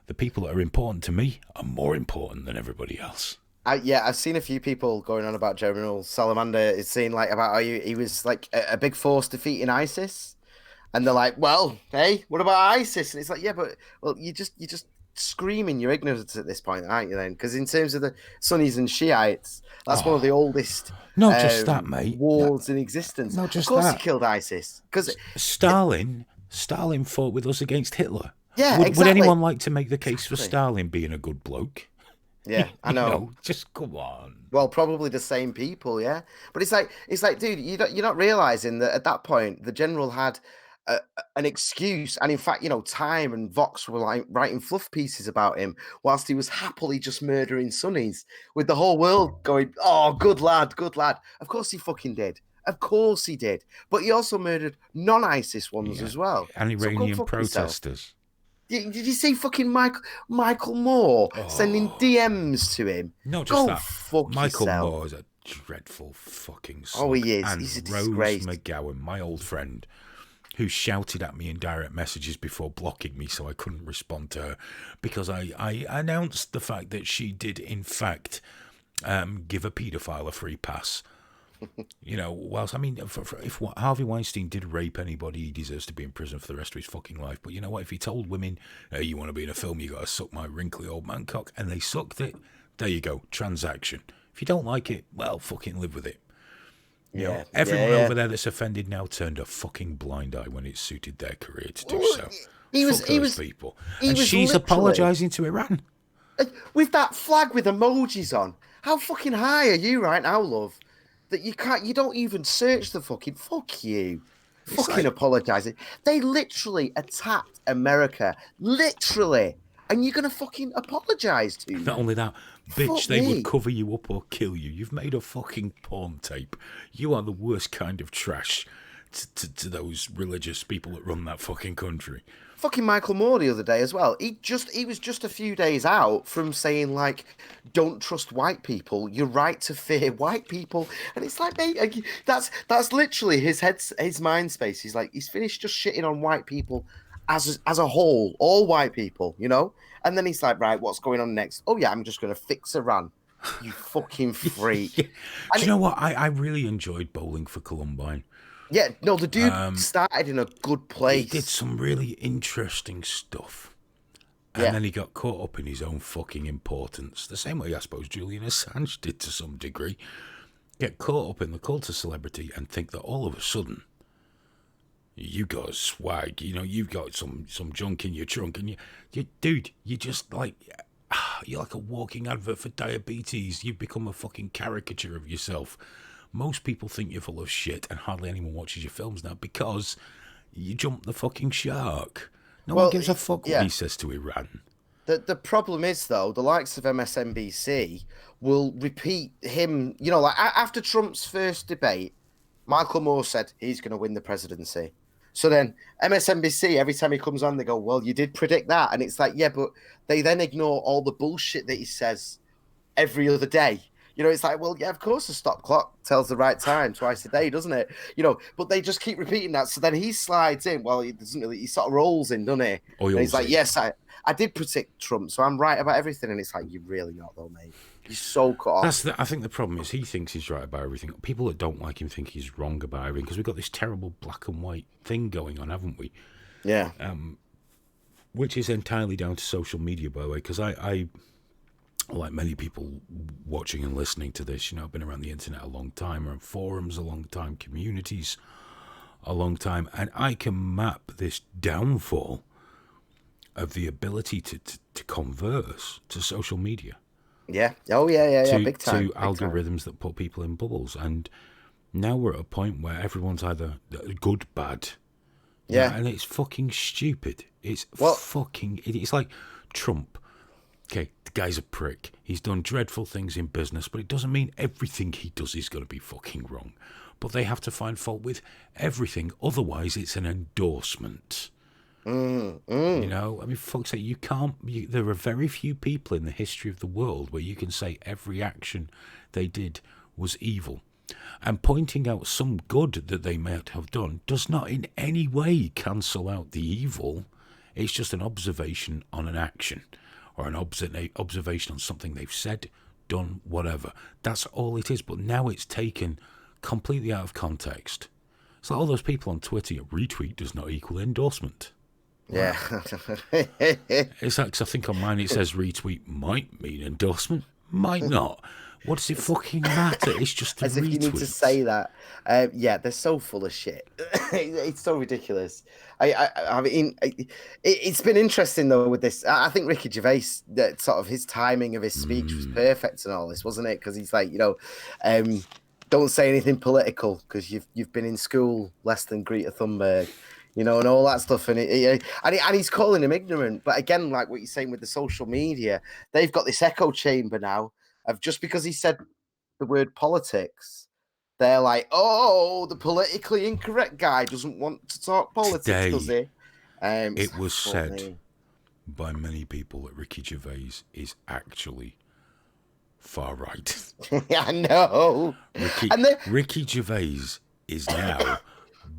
D: The people that are important to me are more important than everybody else.
E: I've seen a few people going on about General Salamander. It's saying like about how he was like a big force defeating ISIS, and they're like, well, hey, what about ISIS? And it's like, yeah, but you're just screaming your ignorance at this point, aren't you? Then, because in terms of the Sunnis and Shiites, that's one of the oldest.
D: Not just that, mate.
E: Wars in existence.
D: Not just
E: of course,
D: that.
E: he killed ISIS because
D: Stalin Stalin fought with us against Hitler.
E: Yeah,
D: Would
E: exactly.
D: anyone like to make the case for Stalin being a good bloke?
E: Yeah, I know.
D: Just come on.
E: Well, probably the same people, yeah. But it's like, dude, you're not realizing that at that point the general had an excuse, and in fact, Time and Vox were like writing fluff pieces about him, whilst he was happily just murdering Sunnis, with the whole world going, "Oh, good lad, good lad." Of course he fucking did. Of course he did. But he also murdered non-ISIS ones as well.
D: And
E: So go
D: Iranian
E: fuck yourself.
D: protesters.
E: Did you see fucking Michael Moore sending DMs to him?
D: Not just
E: Go
D: that.
E: fuck
D: Michael
E: yourself.
D: Moore is a dreadful fucking
E: Oh, he
D: slug.
E: is.
D: And
E: He's a
D: Rose
E: disgrace.
D: McGowan, my old friend, who shouted at me in direct messages before blocking me so I couldn't respond to her because I announced the fact that she did, in fact, give a paedophile a free pass. Whilst, I mean, if Harvey Weinstein did rape anybody, he deserves to be in prison for the rest of his fucking life. But you know what? If he told women, hey, you want to be in a film, you got to suck my wrinkly old man cock, and they sucked it, there you go, transaction. If you don't like it, well, fucking live with it. Everyone over there that's offended now turned a fucking blind eye when it suited their career to do so. He was people. And she's apologising to Iran.
E: With that flag with emojis on. How fucking high are you right now, love? That you don't even search the fucking, fuck you. Fucking apologising. They literally attacked America. Literally. And you're going to fucking apologise to them.
D: Not only that, bitch,
E: Fuck
D: they
E: me.
D: would cover you up or kill you. You've made a fucking porn tape. You are the worst kind of trash to those religious people that run that fucking country.
E: Fucking Michael Moore the other day as well. He was just a few days out from saying, like, don't trust white people. You're right to fear white people. And it's like, mate, that's literally his mind space. He's like, he's finished just shitting on white people as a whole, all white people, And then he's like, right, what's going on next? Oh yeah, I'm just gonna fix Iran. You fucking freak.
D: Do you know what? I really enjoyed Bowling for Columbine.
E: Yeah, no, the dude started in a good place.
D: He did some really interesting stuff. And then he got caught up in his own fucking importance. The same way, I suppose, Julian Assange did to some degree. Get caught up in the cult of celebrity and think that all of a sudden, you got swag, you've got some junk in your trunk. And dude, you're just like, you're like a walking advert for diabetes. You've become a fucking caricature of yourself. Most people think you're full of shit, and hardly anyone watches your films now because you jumped the fucking shark. No one gives a fuck what he says to Iran.
E: The problem is, though, the likes of MSNBC will repeat him. Like after Trump's first debate, Michael Moore said he's going to win the presidency. So then MSNBC, every time he comes on, they go, well, you did predict that. And it's like, yeah, but they then ignore all the bullshit that he says every other day. It's like, well, yeah, of course the stop clock tells the right time twice a day, doesn't it? But they just keep repeating that. So then he slides in. Well, he doesn't really, he sort of rolls in, doesn't he? And he's like, yes, I did predict Trump, so I'm right about everything. And it's like, you're really not, though, mate. You're so cut off.
D: I think the problem is he thinks he's right about everything. People that don't like him think he's wrong about everything because we've got this terrible black and white thing going on, haven't we?
E: Yeah.
D: Which is entirely down to social media, by the way, because I like many people watching and listening to this, I've been around the internet a long time, around forums a long time, communities a long time, and I can map this downfall of the ability to converse to social media.
E: Yeah. Oh, yeah. Big time.
D: To algorithms that put people in bubbles. And now we're at a point where everyone's either good, bad.
E: Yeah.
D: And it's fucking stupid. It's like Trump. Okay, the guy's a prick. He's done dreadful things in business, but it doesn't mean everything he does is going to be fucking wrong. But they have to find fault with everything. Otherwise, it's an endorsement. I mean, folks say you can't. There are very few people in the history of the world where you can say every action they did was evil. And pointing out some good that they might have done does not in any way cancel out the evil. It's just an observation on an action. Or an observation on something they've said, done, whatever. That's all it is. But now it's taken completely out of context. It's like all those people on Twitter, retweet does not equal endorsement.
E: Yeah.
D: It's like, 'cause I think on mine it says retweet might mean endorsement, might not. What does it fucking matter? It's just a
E: As
D: retweet.
E: if you need to say that. Yeah, they're so full of shit. It's so ridiculous. I mean, it's been interesting though with this. I think Ricky Gervais, that sort of his timing of his speech was perfect and all this, wasn't it? Because he's like, don't say anything political because you've been in school less than Greta Thunberg, and all that stuff. And he's calling him ignorant. But again, like what you're saying with the social media, they've got this echo chamber now of just because he said the word politics, they're like, oh, the politically incorrect guy doesn't want to talk politics,
D: Today,
E: does he?
D: It was said by many people that Ricky Gervais is actually far right.
E: I know.
D: Ricky Gervais is now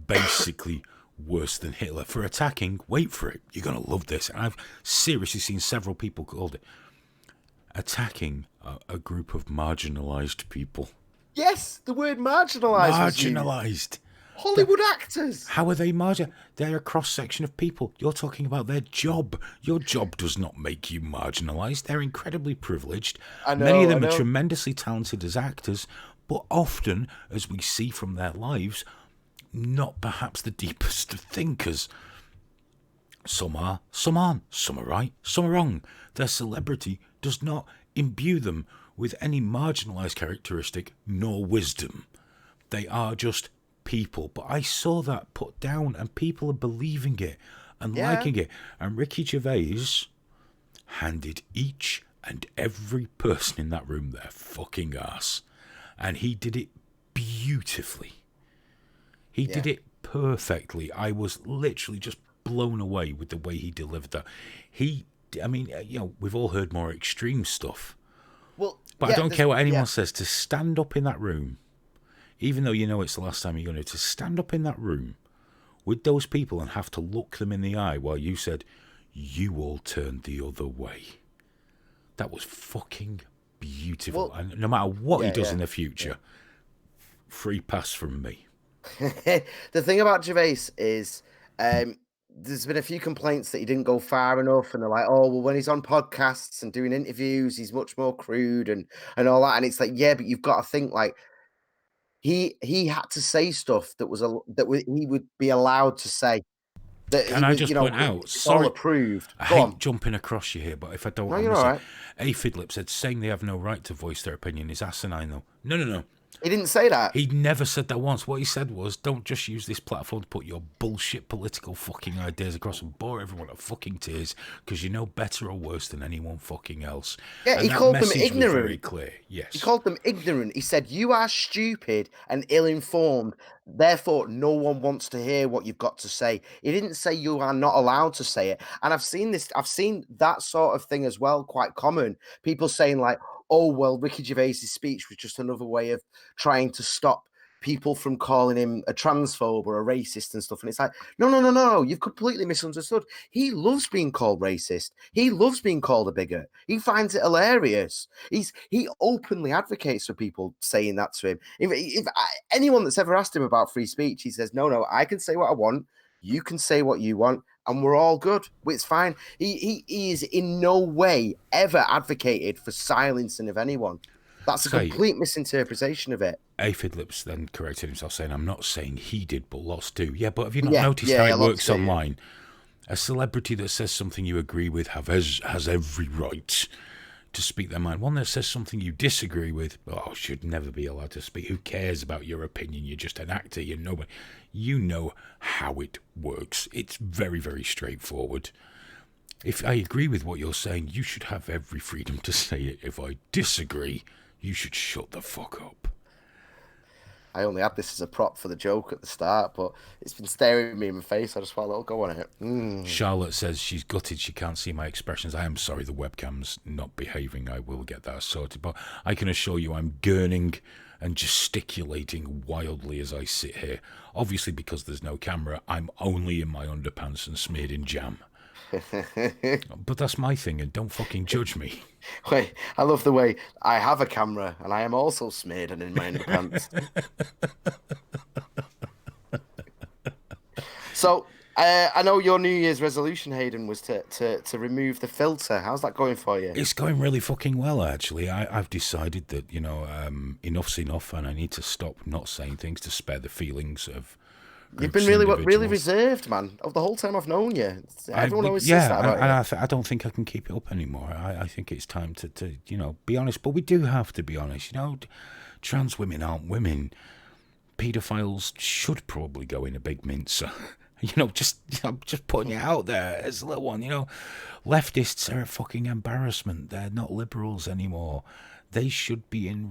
D: basically worse than Hitler for attacking, wait for it, you're going to love this, and I've seriously seen several people called it, attacking a group of marginalised people.
E: Yes, the word marginalised.
D: Marginalised.
E: Hollywood actors.
D: How are they marginalised? They're a cross-section of people. You're talking about their job. Your job does not make you marginalised. They're incredibly privileged. Many of them are tremendously talented as actors, but often, as we see from their lives, not perhaps the deepest of thinkers. Some are, some aren't. Some are right, some are wrong. Their celebrity does not imbue them with any marginalised characteristic nor wisdom. They are just people. But I saw that put down and people are believing it and liking it. And Ricky Gervais handed each and every person in that room their fucking ass. And he did it beautifully. He did it perfectly. I was literally just blown away with the way he delivered that. We've all heard more extreme stuff. Well, but I don't care what anyone says, to stand up in that room, even though you know it's the last time you're going to stand up in that room with those people and have to look them in the eye while you said, you all turned the other way. That was fucking beautiful. Well, and no matter what he does in the future, free pass from me.
E: The thing about Gervais is there's been a few complaints that he didn't go far enough, and they're like, oh, well, when he's on podcasts and doing interviews, he's much more crude and all that. And it's like, yeah, but you've got to think like he had to say stuff that he would be allowed to say.
D: Can I just point out? Sorry,
E: all approved.
D: I hate jumping across you here, but if I don't,
E: no, you're all right.
D: Aphid said saying they have no right to voice their opinion is asinine, though. No.
E: He didn't say that.
D: He never said that once. What he said was, don't just use this platform to put your bullshit political fucking ideas across and bore everyone to fucking tears because you know better or worse than anyone fucking else.
E: Yeah,
D: and
E: he called them ignorant.
D: Was very clear. Yes.
E: He called them ignorant. He said, you are stupid and ill-informed. Therefore, no one wants to hear what you've got to say. He didn't say you are not allowed to say it. And I've seen that sort of thing as well, quite common. People saying like, oh, well, Ricky Gervais' speech was just another way of trying to stop people from calling him a transphobe or a racist and stuff. And it's like, no, you've completely misunderstood. He loves being called racist. He loves being called a bigot. He finds it hilarious. He openly advocates for people saying that to him. If anyone that's ever asked him about free speech, he says, no, I can say what I want. You can say what you want, and we're all good. It's fine. He is in no way ever advocated for silencing of anyone. That's a complete misinterpretation of it.
D: Aphid Lips then corrected himself, saying, I'm not saying he did, but lots do. Yeah, but have you not noticed how it works online? A celebrity that says something you agree with has every right to speak their mind. One that says something you disagree with, should never be allowed to speak. Who cares about your opinion? You're just an actor. You're nobody. You know how it works. It's very, very straightforward. If I agree with what you're saying, you should have every freedom to say it. If I disagree, you should shut the fuck up.
E: I only had this as a prop for the joke at the start, but it's been staring me in the face. I just want a little go on it.
D: Charlotte says she's gutted she can't see my expressions. I am sorry the webcam's not behaving. I will get that sorted. But I can assure you I'm gurning and gesticulating wildly as I sit here. Obviously, because there's no camera, I'm only in my underpants and smeared in jam. But that's my thing, and don't fucking judge me.
E: Wait, I love the way I have a camera and I am also smeared and in my underpants. So I know your New Year's resolution, Hayden, was to remove the filter. How's that going for you?
D: It's going really fucking well, actually. I've decided that, enough's enough, and I need to stop not saying things to spare the feelings of
E: You've
D: groups
E: been
D: and
E: really
D: individuals.
E: reserved, man. Of the whole time I've known you, everyone always says that about you.
D: I don't think I can keep it up anymore. I think it's time to be honest. But we do have to be honest. Trans women aren't women. Paedophiles should probably go in a big mincer. Just putting it out there as a little one. Leftists are a fucking embarrassment. They're not liberals anymore. They should be in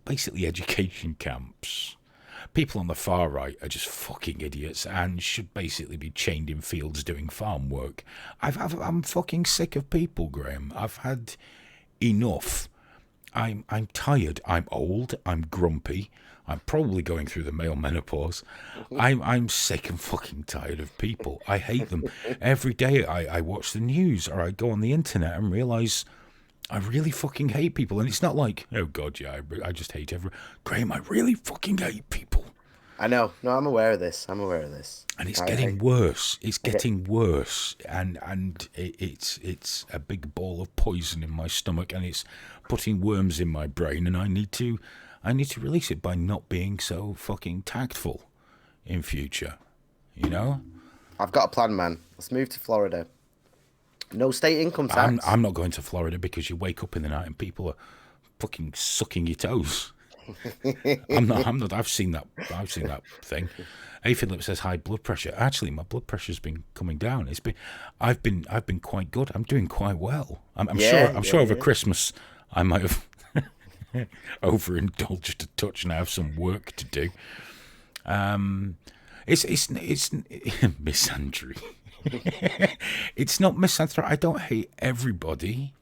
D: basically education camps. People on the far right are just fucking idiots and should basically be chained in fields doing farm work. I'm fucking sick of people, Graham. I've had enough. I'm tired. I'm old. I'm grumpy. I'm probably going through the male menopause. I'm sick and fucking tired of people. I hate them. Every day I watch the news or I go on the internet and realise I really fucking hate people. And it's not like, oh God, yeah, I just hate everyone. Graham, I really fucking hate people.
E: I know. No, I'm aware of this. And
D: it's getting worse. It's getting worse. And it's a big ball of poison in my stomach, and it's putting worms in my brain, and I need to release it by not being so fucking tactful in future.
E: I've got a plan, man. Let's move to Florida. No state income tax.
D: I'm not going to Florida because you wake up in the night and people are fucking sucking your toes. I'm not. I've seen that thing. A Philip says high blood pressure. Actually, my blood pressure's been coming down. I've been quite good. I'm doing quite well. I'm sure over Christmas I might have overindulged a touch and I have some work to do. It's misandry. It's not misandry. I don't hate everybody.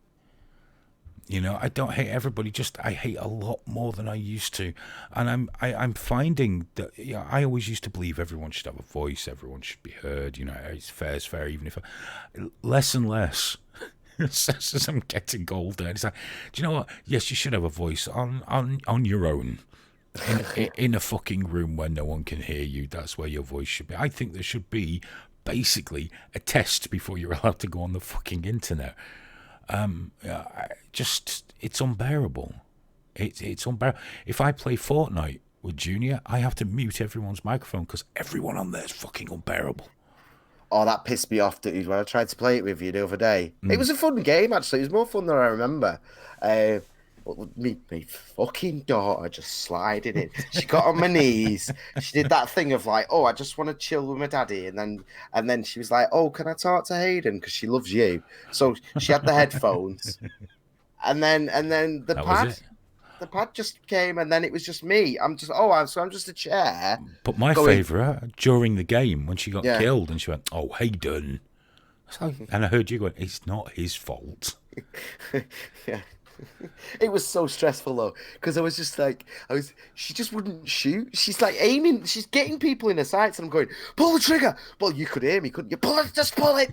D: I don't hate everybody. Just I hate a lot more than I used to, and I'm finding that I always used to believe everyone should have a voice, everyone should be heard. It's fair, even if less and less. As I'm getting older, it's like, do you know what? Yes, you should have a voice on your own. In a fucking room where no one can hear you, that's where your voice should be. I think there should be basically a test before you're allowed to go on the fucking internet. It's unbearable. It's unbearable. If I play Fortnite with Junior, I have to mute everyone's microphone because everyone on there is fucking unbearable.
E: Oh, that pissed me off, dude, when I tried to play it with you the other day. It was a fun game, actually. It was more fun than I remember. Me fucking daughter just sliding in. She got on my knees. She did that thing of like, oh, I just want to chill with my daddy, and then she was like, oh, can I talk to Hayden because she loves you? So she had the headphones, and then the pad just came, and then it was just me. I'm just a chair.
D: But my favourite during the game when she got killed and she went, oh, Hayden, and I heard you going, it's not his fault.
E: Yeah. It was so stressful though, because I was just like, she just wouldn't shoot. She's like aiming, she's getting people in her sights, and I'm going, pull the trigger. Well, you could hear me, couldn't you? Pull it, just pull it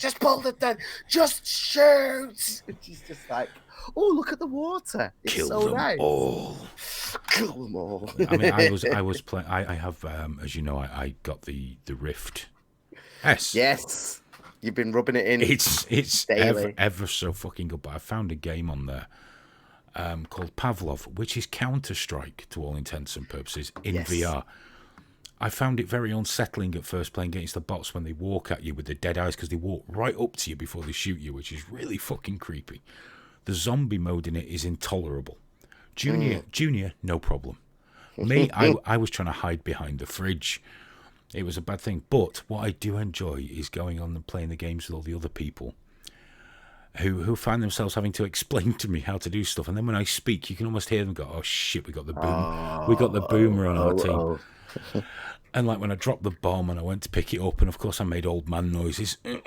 E: then. Just shoot. And she's just like, oh, look at the water. It's
D: Kill
E: so
D: them
E: nice.
D: all.
E: Kill them all.
D: I mean, I was playing. I have, as you know, I got the Rift S.
E: Yes, you've been rubbing it in.
D: It's
E: daily.
D: ever so fucking good. But I found a game on there called Pavlov, which is Counter-Strike to all intents and purposes in VR. I found it very unsettling at first playing against the bots when they walk at you with their dead eyes because they walk right up to you before they shoot you, which is really fucking creepy. The zombie mode in it is intolerable. Junior, no problem. Me, I was trying to hide behind the fridge. It was a bad thing. But what I do enjoy is going on and playing the games with all the other people who find themselves having to explain to me how to do stuff. And then when I speak, you can almost hear them go, oh shit, we got the boomer on our team. And like when I dropped the bomb and I went to pick it up, and of course I made old man noises. And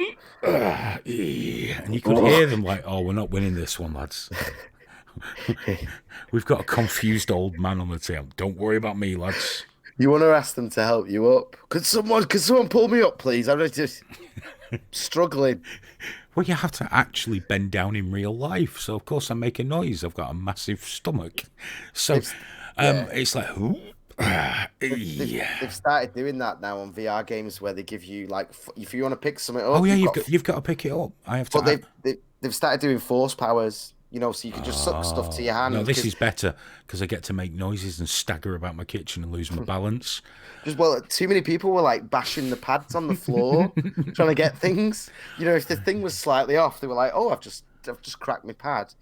D: you could hear them like, oh, we're not winning this one, lads. We've got a confused old man on the team. Don't worry about me, lads.
E: You want to ask them to help you up? Could someone pull me up, please? I'm just struggling.
D: Well, you have to actually bend down in real life. So, of course, I make a noise. I've got a massive stomach. So, it's like, who?
E: They've started doing that now on VR games where they give you like if you want to pick something up.
D: Oh yeah, you've got to pick it up. I have to.
E: But they've started doing force powers. So you can just suck stuff to your hand.
D: No, this is better because I get to make noises and stagger about my kitchen and lose my balance.
E: Too many people were like bashing the pads on the floor trying to get things. If the thing was slightly off, they were like, "Oh, I've just cracked my pad."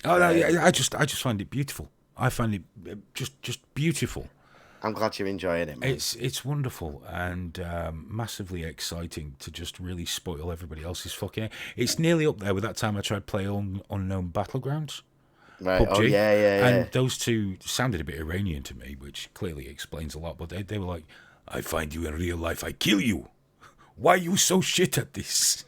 D: Oh no, I just find it beautiful. I find it just beautiful.
E: I'm glad you're enjoying it, man.
D: It's wonderful and massively exciting to just really spoil everybody else's fucking. It's nearly up there with that time I tried to play Unknown Battlegrounds.
E: Right.
D: PUBG,
E: oh yeah.
D: And those two sounded a bit Iranian to me, which clearly explains a lot. But they were like, "I find you in real life, I kill you. Why are you so shit at this?"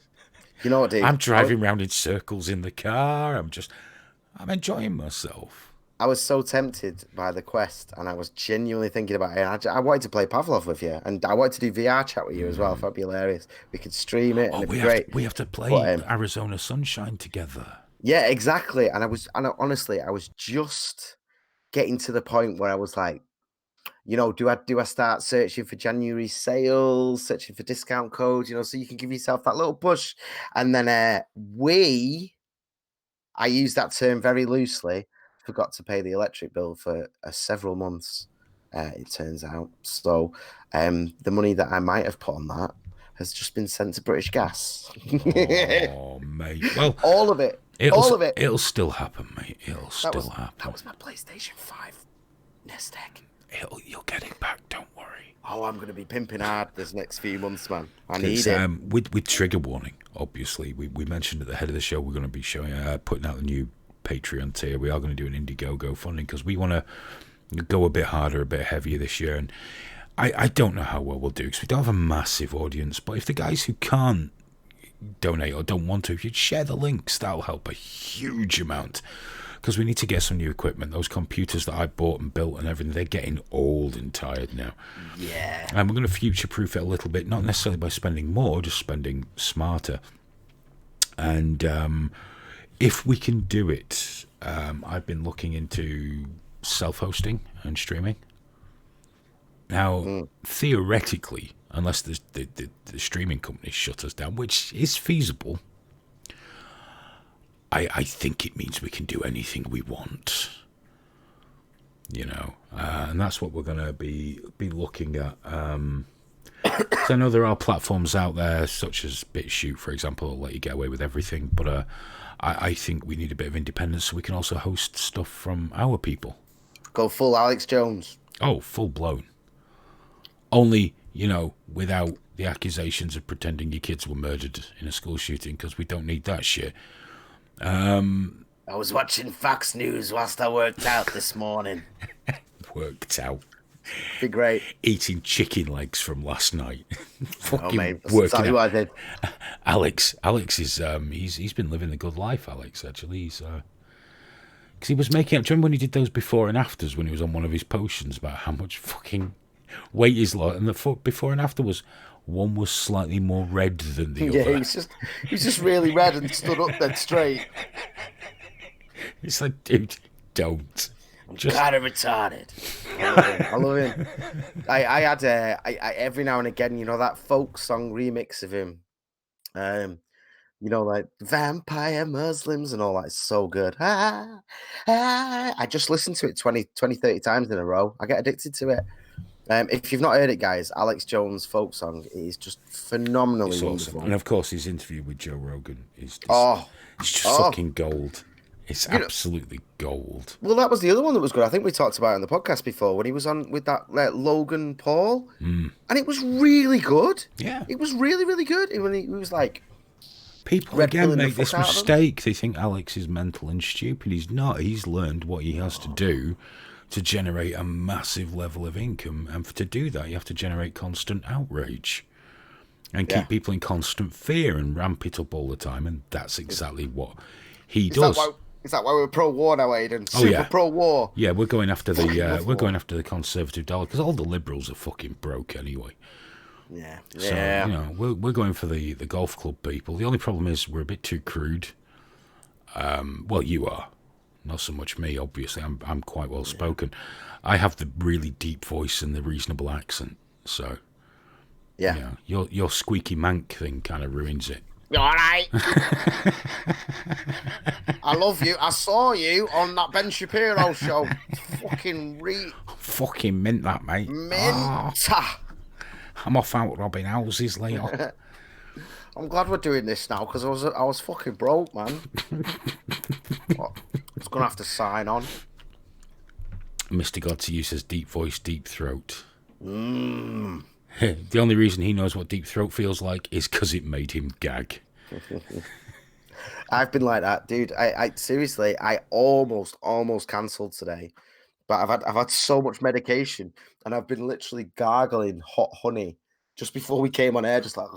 E: You know what, dude?
D: I'm driving around in circles in the car. I'm enjoying myself.
E: I was so tempted by the quest, and I was genuinely thinking about it. I wanted to play Pavlov with you, and I wanted to do VR chat with you as well. That'd be hilarious. We could stream it, and it'd be great.
D: We have to play Arizona Sunshine together.
E: Yeah, exactly. And honestly, I was just getting to the point where I was like, do I start searching for January sales, searching for discount codes, so you can give yourself that little push, and then I use that term very loosely. Forgot to pay the electric bill for several months, it turns out. So the money that I might have put on that has just been sent to British Gas.
D: Oh, mate. Well,
E: all of it.
D: It'll still happen, mate. It'll still happen.
E: That was my PlayStation 5 nest egg.
D: You'll get it back, don't worry.
E: Oh, I'm going to be pimping hard this next few months, man. I need it.
D: With trigger warning, obviously. We mentioned at the head of the show we're going to be putting out the new Patreon tier. We are going to do an Indiegogo funding because we want to go a bit harder, a bit heavier this year. And I don't know how well we'll do because we don't have a massive audience. But if the guys who can't donate or don't want to, if you'd share the links, that'll help a huge amount. Because we need to get some new equipment. Those computers that I bought and built and everything, they're getting old and tired now.
E: Yeah.
D: And we're going to future-proof it a little bit, not necessarily by spending more, just spending smarter. And if we can do it, I've been looking into self-hosting and streaming. Now, theoretically, unless the streaming companies shut us down, which is feasible, I think it means we can do anything we want. And that's what we're going to be looking at. So I know there are platforms out there, such as BitChute, for example, that let you get away with everything, but I think we need a bit of independence so we can also host stuff from our people.
E: Go full Alex Jones.
D: Oh, full blown. Only, without the accusations of pretending your kids were murdered in a school shooting, because we don't need that shit.
E: I was watching Fox News whilst I worked out this morning.
D: Worked out.
E: Be great.
D: Eating chicken legs from last night.
E: Fucking mate, that's exactly what I did.
D: Alex is he's been living the good life. Alex, actually, he's because he was making up. Do you remember when he did those before and afters when he was on one of his potions about how much fucking weight he's lost, and the before and after was. One was slightly more red than the other.
E: Yeah, he was just really red and stood up dead straight.
D: It's like, dude, don't.
E: I'm kind of retarded. I love him. I had every now and again, that folk song remix of him. Like vampire Muslims and all that is so good. I just listened to it 20, 30 times in a row. I get addicted to it. If you've not heard it, guys, Alex Jones' folk song is just phenomenally wonderful.
D: Awesome. And of course, his interview with Joe Rogan is just fucking gold. It's absolutely gold.
E: Well, that was the other one that was good. I think we talked about it on the podcast before when he was on with that Logan Paul, and it was really good.
D: Yeah,
E: it was really, really good. When he was like,
D: people again make this mistake. They think Alex is mental and stupid. He's not. He's learned what he has to do to generate a massive level of income, and to do that you have to generate constant outrage and keep people in constant fear and ramp it up all the time, and that's exactly what he does.
E: Is that why we're pro-war now, Aidan? Super pro-war.
D: Yeah, we're going after the conservative dollar because all the liberals are fucking broke anyway.
E: Yeah.
D: So we're going for the golf club people. The only problem is we're a bit too crude. Well, you are. not so much me. Obviously, I'm quite well spoken. I have the really deep voice and the reasonable accent. So,
E: Yeah.
D: your squeaky mank thing kind of ruins it.
E: You all right? I love you. I saw you on that Ben Shapiro show. Fucking
D: Fucking mint that, mate.
E: Minta.
D: I'm off out robbing houses, Leo.
E: I'm glad we're doing this now because I was fucking broke, man. I was gonna have to sign on.
D: Mr. Godseyu says deep voice, deep throat. The only reason he knows what deep throat feels like is because it made him gag.
E: I've been like that, dude. I seriously, I almost cancelled today, but I've had so much medication and I've been literally gargling hot honey just before we came on air, just like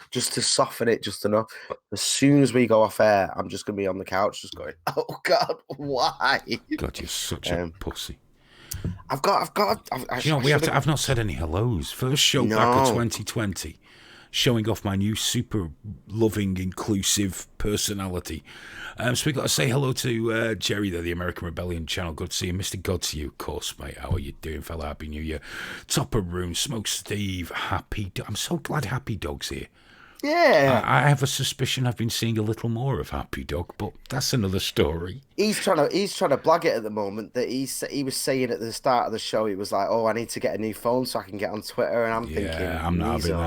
E: just to soften it just enough. As soon as we go off air, I'm just gonna be on the couch, just going, "Oh God, why?"
D: God, you're such a pussy.
E: I've got.
D: I've not said any hellos. First show back of 2020, showing off my new super loving, inclusive personality. So we got to say hello to Jerry there, the American Rebellion channel. Good to see you, Mr. Godseyu, of course, mate. How are you doing, fella? Happy New Year. Topper Room, Smoke Steve, I'm so glad Happy Dog's here.
E: Yeah,
D: I have a suspicion I've been seeing a little more of Happy Dog, but that's another story.
E: He's trying to blag it at the moment. That he was saying at the start of the show, he was like, "Oh, I need to get a new phone so I can get on Twitter." And I'm thinking,
D: I'm not having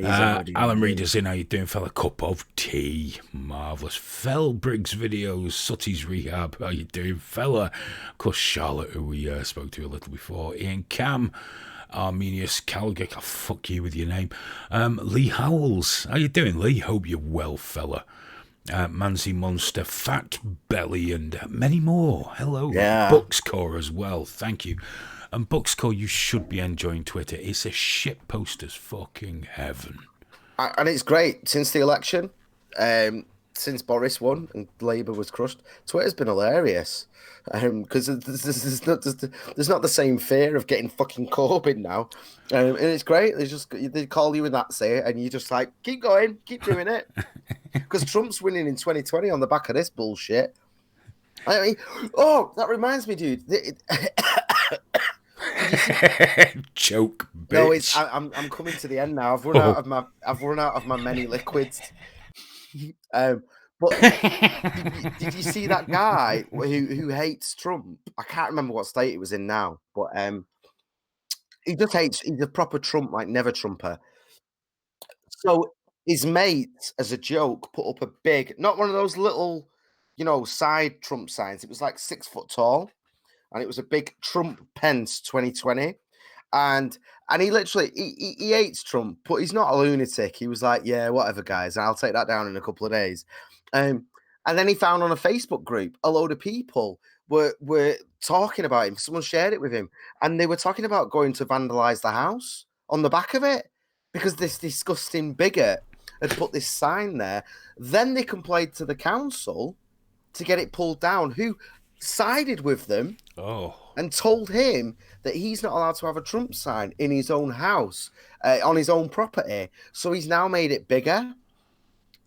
D: that. Alan Reeder's in. How you doing, fella? Cup of tea, marvelous. Fell Briggs videos, Sutty's rehab. How you doing, fella? Of course, Charlotte, who we spoke to a little before. Ian Cam. Arminius Calgic, I'll fuck you with your name. Lee Howells, how you doing, Lee? Hope you're well, fella. Manzi Monster, Fat Belly, and many more. Hello.
E: Yeah.
D: Buckscore as well, thank you. And Buckscore, you should be enjoying Twitter. It's a shit post as fucking heaven.
E: And it's great. Since the election, since Boris won and Labour was crushed, Twitter's been hilarious. Because there's not the same fear of getting fucking Corbyn now, and it's great. They call you and that's it, and you just like keep going, keep doing it. Because Trump's winning in 2020 on the back of this bullshit. I mean, oh, that reminds me, dude.
D: Joke, bitch.
E: No, I'm coming to the end now. I've run out of my many liquids. But did you see that guy who hates Trump? I can't remember what state it was in now, but he just hates. He's a proper Trump, like never Trumper. So his mate, as a joke, put up a big, not one of those little, side Trump signs. It was like 6 foot tall, and it was a big Trump Pence 2020. And he literally he hates Trump, but he's not a lunatic. He was like, yeah, whatever, guys, I'll take that down in a couple of days. And then he found on a Facebook group a load of people were talking about him. Someone shared it with him, and they were talking about going to vandalize the house on the back of it because this disgusting bigot had put this sign there. Then they complained to the council to get it pulled down, who sided with them and told him that he's not allowed to have a Trump sign in his own house, on his own property. So he's now made it bigger.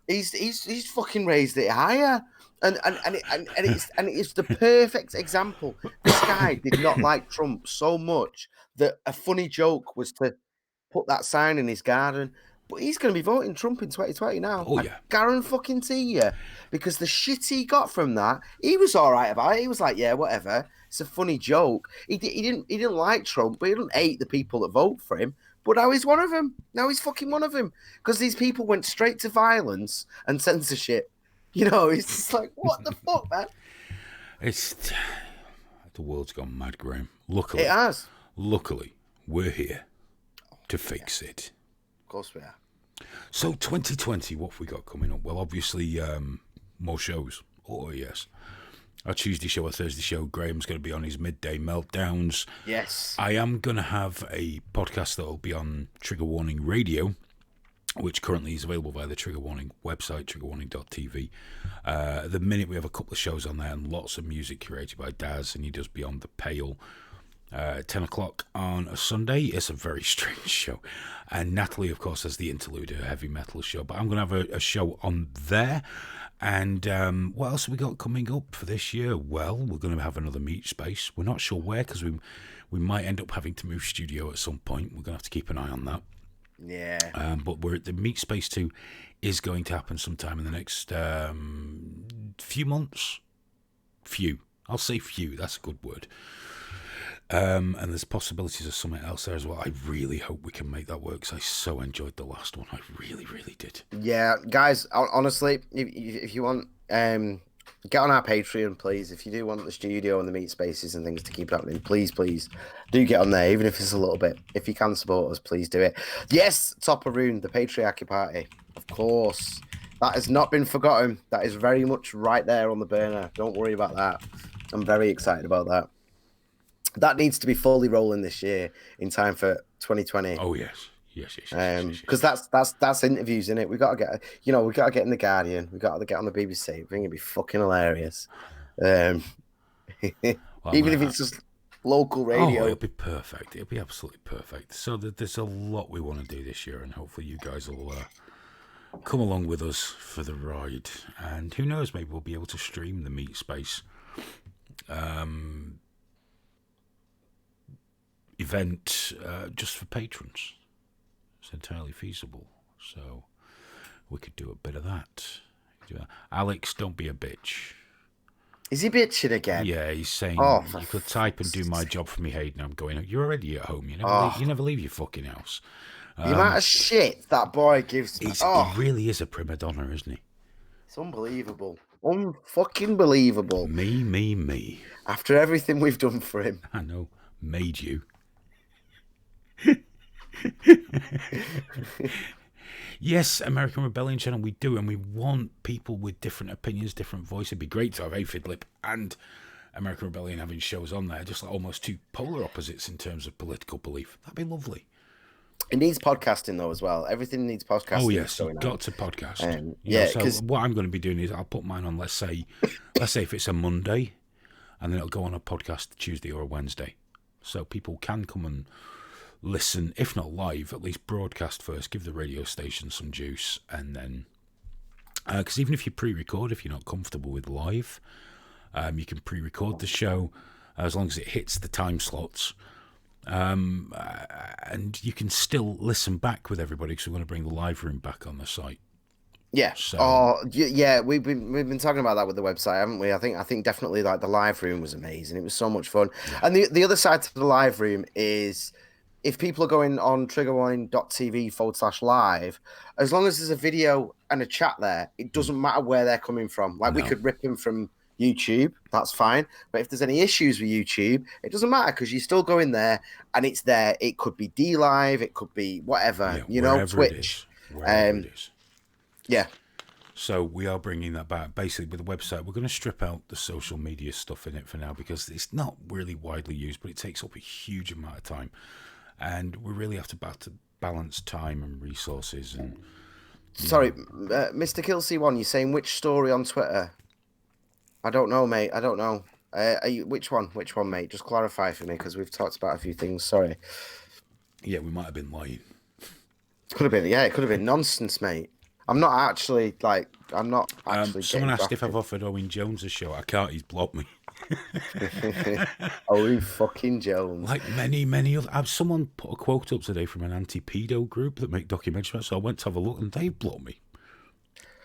E: He's fucking raised it higher, and it's the perfect example. This guy did not like Trump so much that a funny joke was to put that sign in his garden. But he's going to be voting Trump in 2020 now.
D: Oh yeah,
E: guarantee you, because the shit he got from that, he was all right about it. He was like, yeah, whatever. It's a funny joke. He didn't like Trump, but he didn't hate the people that vote for him. But now he's one of them. Now he's fucking one of them. Because these people went straight to violence and censorship. It's just like, what the fuck, man?
D: The world's gone mad, Graham. Luckily.
E: It has.
D: Luckily, we're here to fix it.
E: Of course we are.
D: So 2020, what have we got coming up? Well, obviously, more shows. Oh, yes. Our Tuesday show, our Thursday show, Graham's going to be on his midday meltdowns.
E: Yes.
D: I am going to have a podcast that will be on Trigger Warning Radio, which currently is available via the Trigger Warning website, triggerwarning.tv. At the minute, we have a couple of shows on there and lots of music curated by Daz, and he does Beyond the Pale. 10 o'clock on a Sunday. It's a very strange show. And Natalie, of course, has the Interlude, a heavy metal show. But I'm going to have a show on there. And what else have we got coming up for this year? Well, we're going to have another meet space. We're not sure where because we might end up having to move studio at some point. We're going to have to keep an eye on that.
E: Yeah.
D: But we're the meet space 2 is going to happen sometime in the next few months. I'll say few. That's a good word. And there's possibilities of something else there as well. I really hope we can make that work because I so enjoyed the last one. I really, really did.
E: Yeah, guys, honestly, if you want, get on our Patreon, please. If you do want the studio and the meet spaces and things to keep happening, please do get on there, even if it's a little bit. If you can support us, please do it. Yes, Topperoon, the Patriarchy Party, of course. That has not been forgotten. That is very much right there on the burner. Don't worry about that. I'm very excited about that. That needs to be fully rolling this year in time for 2020.
D: Oh yes. Yes.
E: Because that's interviews in it. We got to get, we got to get in the Guardian. We got to get on the BBC. I think it'd be fucking hilarious. Even if it's just local radio.
D: Oh, it'll be perfect. It'll be absolutely perfect. So there's a lot we want to do this year, and hopefully you guys will come along with us for the ride. And who knows, maybe we'll be able to stream the meet space event just for patrons. It's entirely feasible, so we could do a bit of that. Alex, don't be a bitch.
E: Is he bitching again?
D: Yeah, he's saying you could type and do my job for me, Hayden. I'm going, you're already at home. You never leave your fucking house.
E: The amount of shit that boy gives me.
D: He really is a prima donna, isn't he?
E: It's unbelievable. Unfucking believable.
D: Me.
E: After everything we've done for him.
D: I know. Made you. Yes, American Rebellion channel, we do, and we want people with different opinions, different voices. It'd be great to have Aphidlip and American Rebellion having shows on there, just like almost two polar opposites in terms of political belief. That'd be lovely.
E: It needs podcasting though as well. Everything needs podcasting.
D: Oh yes, you've got to podcast. So what I'm going to be doing is I'll put mine on. Let's say if it's a Monday, and then it'll go on a podcast Tuesday or a Wednesday, so people can come and listen, if not live, at least broadcast first, give the radio station some juice, and then because even if you pre-record, if you're not comfortable with live, you can pre-record the show as long as it hits the time slots, and you can still listen back with everybody because we're going to bring the live room back on the site.
E: Yeah. So, we've been talking about that with the website, haven't we? I think definitely like the live room was amazing. It was so much fun. Yeah. And the other side to the live room is, if people are going on triggerwarning.tv/live, as long as there's a video and a chat there, it doesn't matter where they're coming from. Like we could rip them from YouTube, that's fine. But if there's any issues with YouTube, it doesn't matter because you still go in there and it's there. It could be DLive, it could be whatever, Twitch.
D: Wherever it is.
E: Yeah.
D: So we are bringing that back. Basically, with the website, we're going to strip out the social media stuff in it for now because it's not really widely used, but it takes up a huge amount of time. And we really have to balance time and resources. And
E: sorry, Mr. Killc1, you're saying which story on Twitter? I don't know, mate. I don't know. Which one? Which one, mate? Just clarify for me because we've talked about a few things. Sorry.
D: Yeah, we might have been lying.
E: It could have been. Yeah, it could have been nonsense, mate. I'm not actually.
D: Someone asked if I've offered Owen Jones a show. I can't. He's blocked me.
E: Owen fucking Jones.
D: Like many other. Someone put a quote up today from an anti-pedo group that make documentaries. So I went to have a look, and they blocked me.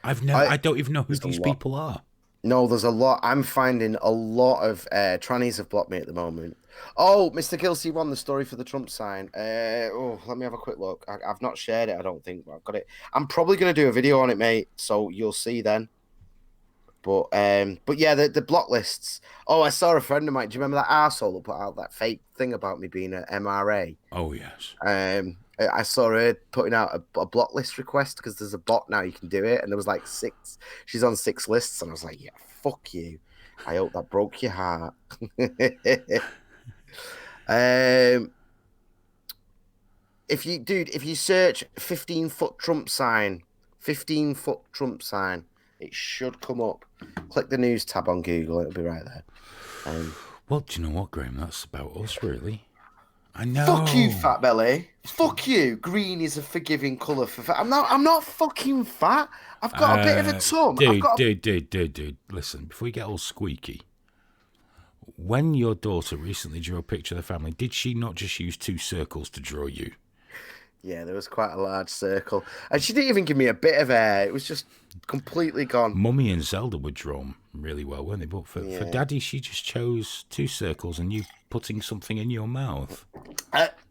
D: I don't even know who these people are.
E: No, there's a lot. I'm finding a lot of trannies have blocked me at the moment. Oh, Mr. Killc1, the story for the Trump sign. Let me have a quick look. I've not shared it, I don't think, but I've got it. I'm probably going to do a video on it, mate, so you'll see then. But yeah, the block lists. Oh, I saw a friend of mine. Do you remember that arsehole that put out that fake thing about me being an MRA?
D: Oh, yes.
E: I saw her putting out a block list request because there's a bot now you can do it, and there was like 6. She's on 6 lists, and I was like, yeah, fuck you. I hope that broke your heart. If you search 15-foot Trump sign, 15-foot Trump sign, it should come up. Click the news tab on Google, it'll be right there.
D: Well, do you know what, Graham? That's about us, really. I know.
E: Fuck you, fat belly. Fuck you. Green is a forgiving colour for fat. I'm not fucking fat. I've got a bit of a tum.
D: Dude. Listen, before you get all squeaky, when your daughter recently drew a picture of the family, did she not just use 2 circles to draw you?
E: Yeah, there was quite a large circle. And she didn't even give me a bit of hair. It was just completely gone.
D: Mummy and Zelda were drawn really well, weren't they? But for Daddy, she just chose 2 circles and you putting something in your mouth.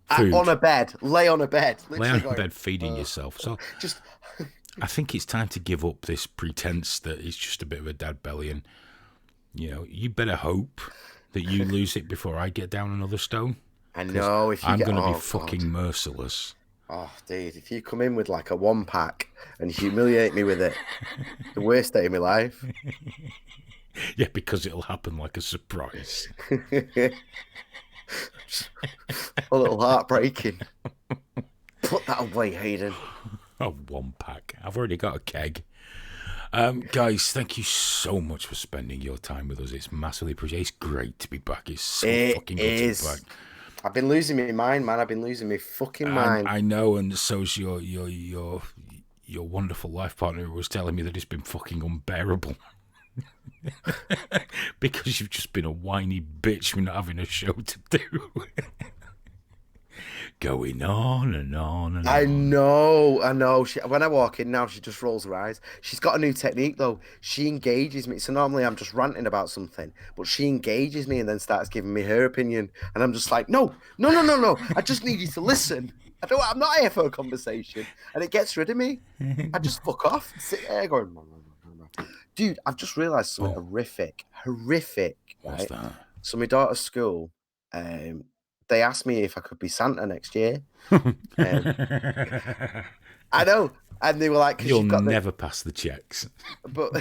E: On a bed. Lay on a bed.
D: Lay on a bed feeding yourself. So
E: just...
D: I think it's time to give up this pretense that it's just a bit of a dad belly. And, you better hope that you lose it before I get down another stone.
E: I know. If you
D: I'm going to be fucking merciless.
E: Oh, dude, if you come in with like a 1-pack and humiliate me with it, the worst day of my life.
D: Yeah, because it'll happen like a surprise.
E: A little heartbreaking. Put that away, Hayden.
D: A 1-pack. I've already got a keg. Guys, thank you so much for spending your time with us. It's massively appreciated. It's great to be back. It's so fucking good to be back.
E: I've been losing my mind, man. I've been losing my fucking mind.
D: I know, and so's your wonderful life partner who was telling me that it's been fucking unbearable. Because you've just been a whiny bitch for not having a show to do. Going on and on and on.
E: I know. When I walk in now, she just rolls her eyes. She's got a new technique, though. She engages me. So normally I'm just ranting about something, but she engages me and then starts giving me her opinion. And I'm just like, no. I just need you to listen. I'm not here for a conversation. And it gets rid of me. I just fuck off and sit there going, no. Dude, I've just realised something horrific.
D: What's
E: right?
D: that?
E: So my daughter's school, they asked me if I could be Santa next year. I know. And they were like,
D: you'll never pass the checks.
E: But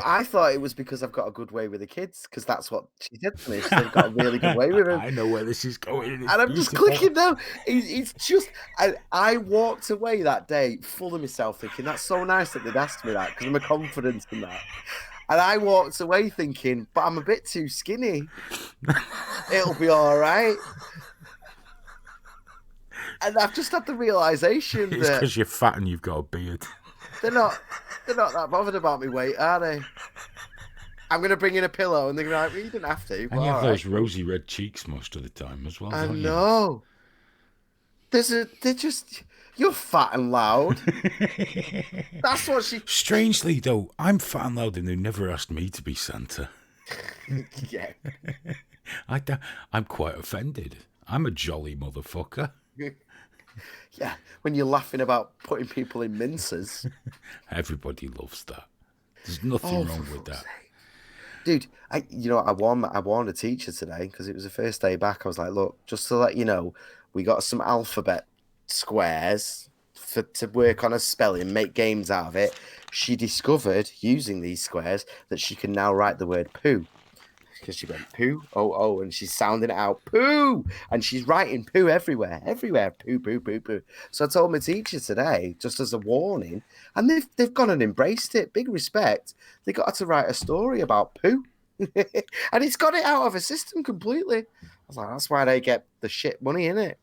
E: I thought it was because I've got a good way with the kids, because that's what she said to me. She said, I've got a really good way with them.
D: I know where this is going.
E: And I'm just clicking now. It's just, I walked away that day full of myself thinking, that's so nice that they'd asked me that, because I'm a confidence in that. And I walked away thinking, but I'm a bit too skinny. It'll be all right. And I've just had the realization
D: it's
E: that
D: because you're fat and you've got a beard.
E: They're not that bothered about me weight, are they? I'm going to bring in a pillow and they're going to be like, well, you didn't have to.
D: And you have those rosy red cheeks most of the time as well.
E: I know. You're fat and loud. That's what she...
D: Strangely, though, I'm fat and loud and they never asked me to be Santa.
E: Yeah.
D: I'm quite offended. I'm a jolly motherfucker.
E: Yeah, when you're laughing about putting people in minces.
D: Everybody loves that. There's nothing wrong with that.
E: Dude, I warned a teacher today because it was the first day back. I was like, look, just to let you know, we got some alphabet squares to work on a spelling, make games out of it. She discovered, using these squares, that she can now write the word poo. Because she went poo, oh, and she's sounding it out, poo, and she's writing poo everywhere, poo. So I told my teacher today, just as a warning, and they've gone and embraced it. Big respect. They got her to write a story about poo, and it's got it out of her system completely. I was like, that's why they get the shit money, innit?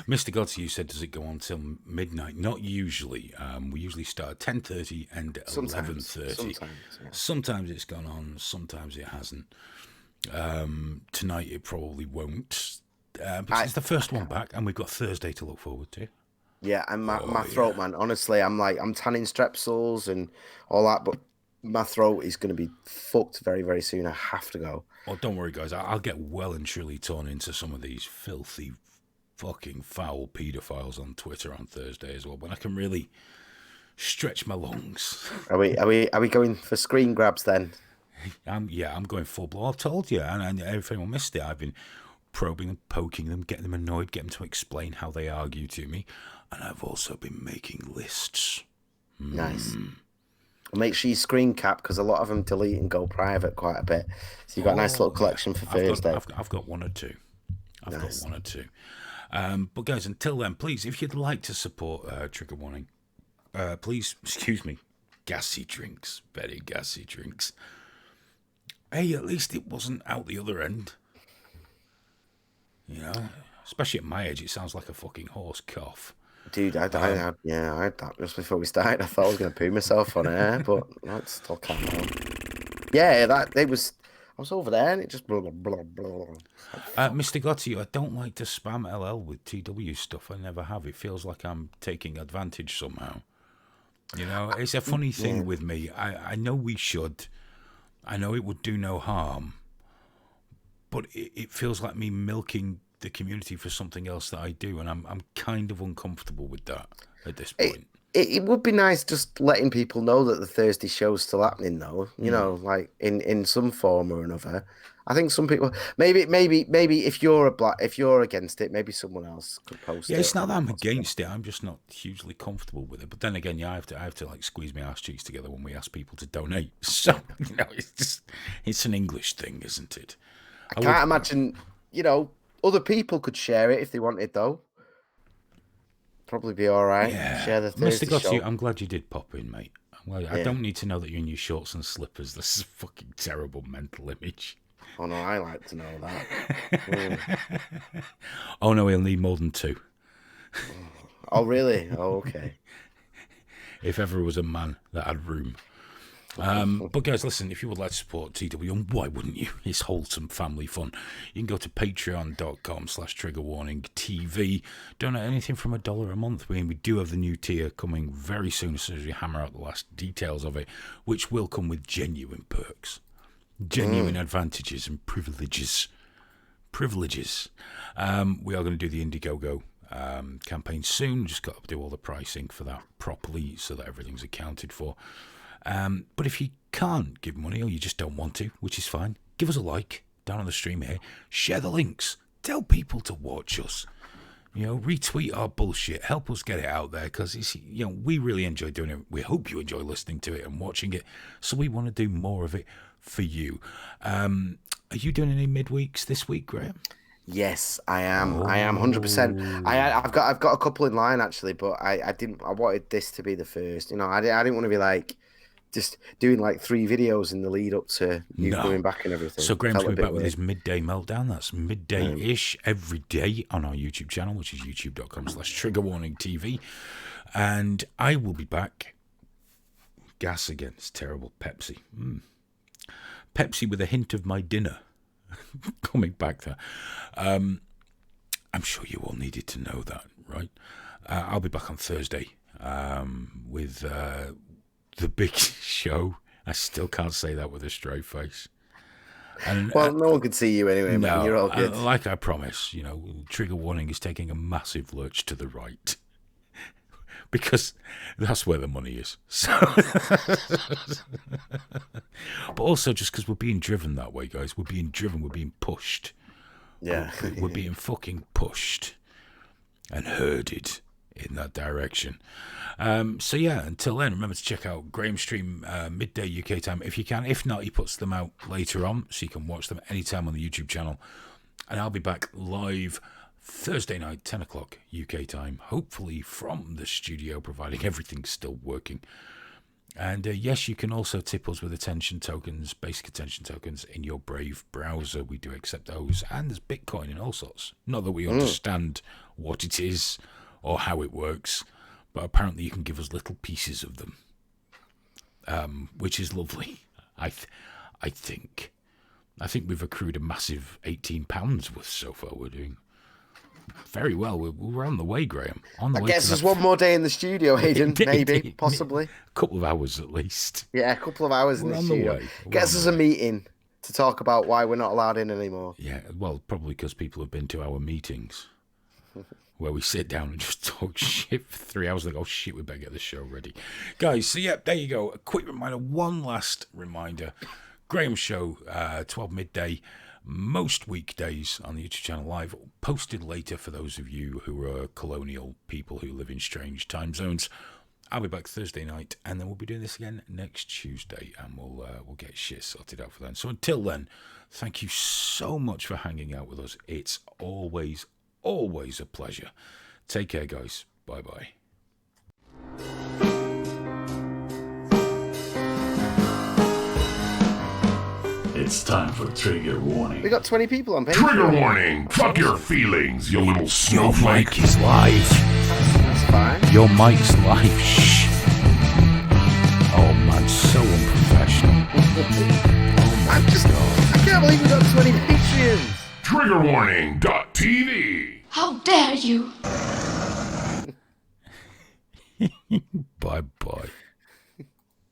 D: Mr. Godsey, you said, does it go on till midnight? Not usually. We usually start at 10:30 and 11:30. Sometimes it's gone on, sometimes it hasn't. Tonight it probably won't. But it's the first one back, and we've got Thursday to look forward to.
E: Yeah, and my throat, man, honestly, I'm tanning strepsils and all that, but my throat is going to be fucked very, very soon. I have to go.
D: Well, don't worry, guys. I'll get well and truly torn into some of these filthy, fucking foul paedophiles on Twitter on Thursday as well. But I can really stretch my lungs.
E: Are we going for screen grabs then?
D: I'm going full blow. I've told you, and if anyone missed it, I've been probing them, poking them, getting them annoyed, getting them to explain how they argue to me, and I've also been making lists.
E: Nice. Make sure you screen cap, because a lot of them delete and go private quite a bit. So you've got a nice little collection for Thursday.
D: I've got one or two.
E: Nice.
D: Got one or two. But guys, until then, please, if you'd like to support Trigger Warning, please, gassy drinks, very gassy drinks. Hey, at least it wasn't out the other end. You know, especially at my age, it sounds like a fucking horse cough.
E: Dude, I had that just before we started. I thought I was going to poo myself on air, but that's still calm down. Yeah, I was over there and it just blah, blah, blah, blah.
D: Mr. Gotti, I don't like to spam LL with TW stuff. I never have. It feels like I'm taking advantage somehow. You know, it's a funny thing with me. I know we should. I know it would do no harm. But it feels like me milking the community for something else that I do, and I'm kind of uncomfortable with that at this point.
E: It would be nice just letting people know that the Thursday show's still happening, though. You know, like in some form or another. I think some people maybe if you're against it, maybe someone else could post it.
D: Yeah, it's not that I'm against it. I'm just not hugely comfortable with it. But then again, yeah, I have to like squeeze my ass cheeks together when we ask people to donate. So you know, it's an English thing, isn't it?
E: I can't imagine. You know, other people could share it if they wanted, though. Probably be all right.
D: Yeah.
E: Share the Thursday
D: Mr. Gotti,
E: show.
D: I'm glad you did pop in, mate. I don't need to know that you're in your shorts and slippers. This is a fucking terrible mental image.
E: Oh no, I like to know that.
D: Oh no, he'll need more than 2.
E: Oh really? Oh okay.
D: If ever was a man that had room. But guys, listen, if you would like to support TW, and why wouldn't you? It's wholesome family fun. You can go to patreon.com/triggerwarningtv. Donate anything from $1 a month. We do have the new tier coming very soon as we hammer out the last details of it, which will come with genuine perks, genuine advantages and privileges. We are going to do the Indiegogo campaign soon. Just got to do all the pricing for that properly so that everything's accounted for. But if you can't give money or you just don't want to, which is fine, give us a like down on the stream here. Share the links. Tell people to watch us. You know, retweet our bullshit. Help us get it out there because we really enjoy doing it. We hope you enjoy listening to it and watching it. So we want to do more of it for you. Are you doing any midweeks this week, Graham?
E: Yes, I am. I am 100%. I've got a couple in line actually, but I wanted this to be the first. You know, I didn't want to be like just doing like 3 videos in the lead up to you going back and everything.
D: So Graham's going to be back with his midday meltdown. That's midday-ish every day on our YouTube channel, which is youtube.com/triggerwarningtv. And I will be back. Gas again. It's terrible. Pepsi. Pepsi with a hint of my dinner. Coming back there. I'm sure you all needed to know that, right? I'll be back on Thursday with the big show. I still can't say that with a straight face. And,
E: well, no one can see you anyway, man. You're all good.
D: Like I promise, Trigger Warning is taking a massive lurch to the right. Because that's where the money is. So but also just because we're being driven that way, guys. We're being driven. We're being pushed.
E: Yeah.
D: We're being fucking pushed and herded in that direction. So yeah, until then, remember to check out Graham's stream midday UK time if you can. If not, he puts them out later on, so you can watch them anytime on the YouTube channel. And I'll be back live Thursday night, 10 o'clock UK time, hopefully from the studio, providing everything's still working. And yes, you can also tip us with attention tokens, basic attention tokens in your Brave browser. We do accept those. And there's Bitcoin and all sorts. Not that we understand what it is or how it works, but apparently you can give us little pieces of them, which is lovely. I think we've accrued a massive £18 worth so far. We're doing very well. We're on the way, Graham. On the way. I
E: guess there's one more day in the studio, Hayden. Maybe, possibly.
D: A couple of hours at least.
E: Yeah, a couple of hours in the studio. Gets us a meeting to talk about why we're not allowed in anymore.
D: Yeah, well, probably because people have been to our meetings where we sit down and just talk shit for 3 hours. Like, oh shit, we better get the show ready, guys. So yeah, there you go. A quick reminder. One last reminder. Graham Show, 12 midday. Most weekdays on the YouTube channel live, posted later for those of you who are colonial people who live in strange time zones. I'll be back Thursday night, and then we'll be doing this again next Tuesday, and we'll get shit sorted out for then. So until then, thank you so much for hanging out with us. It's always a pleasure. Take care, guys. Bye-bye.
A: It's time for trigger warning.
E: We got 20 people on Patreon.
B: Trigger warning! Fuck your feelings, you little
D: Your
B: snowflake.
D: mic is live.
E: That's fine.
D: Your mic's live. Shh. Oh man, so unprofessional.
E: I can't believe we got 20 Patreons.
B: Triggerwarning.tv.
C: How dare you!
D: Bye bye.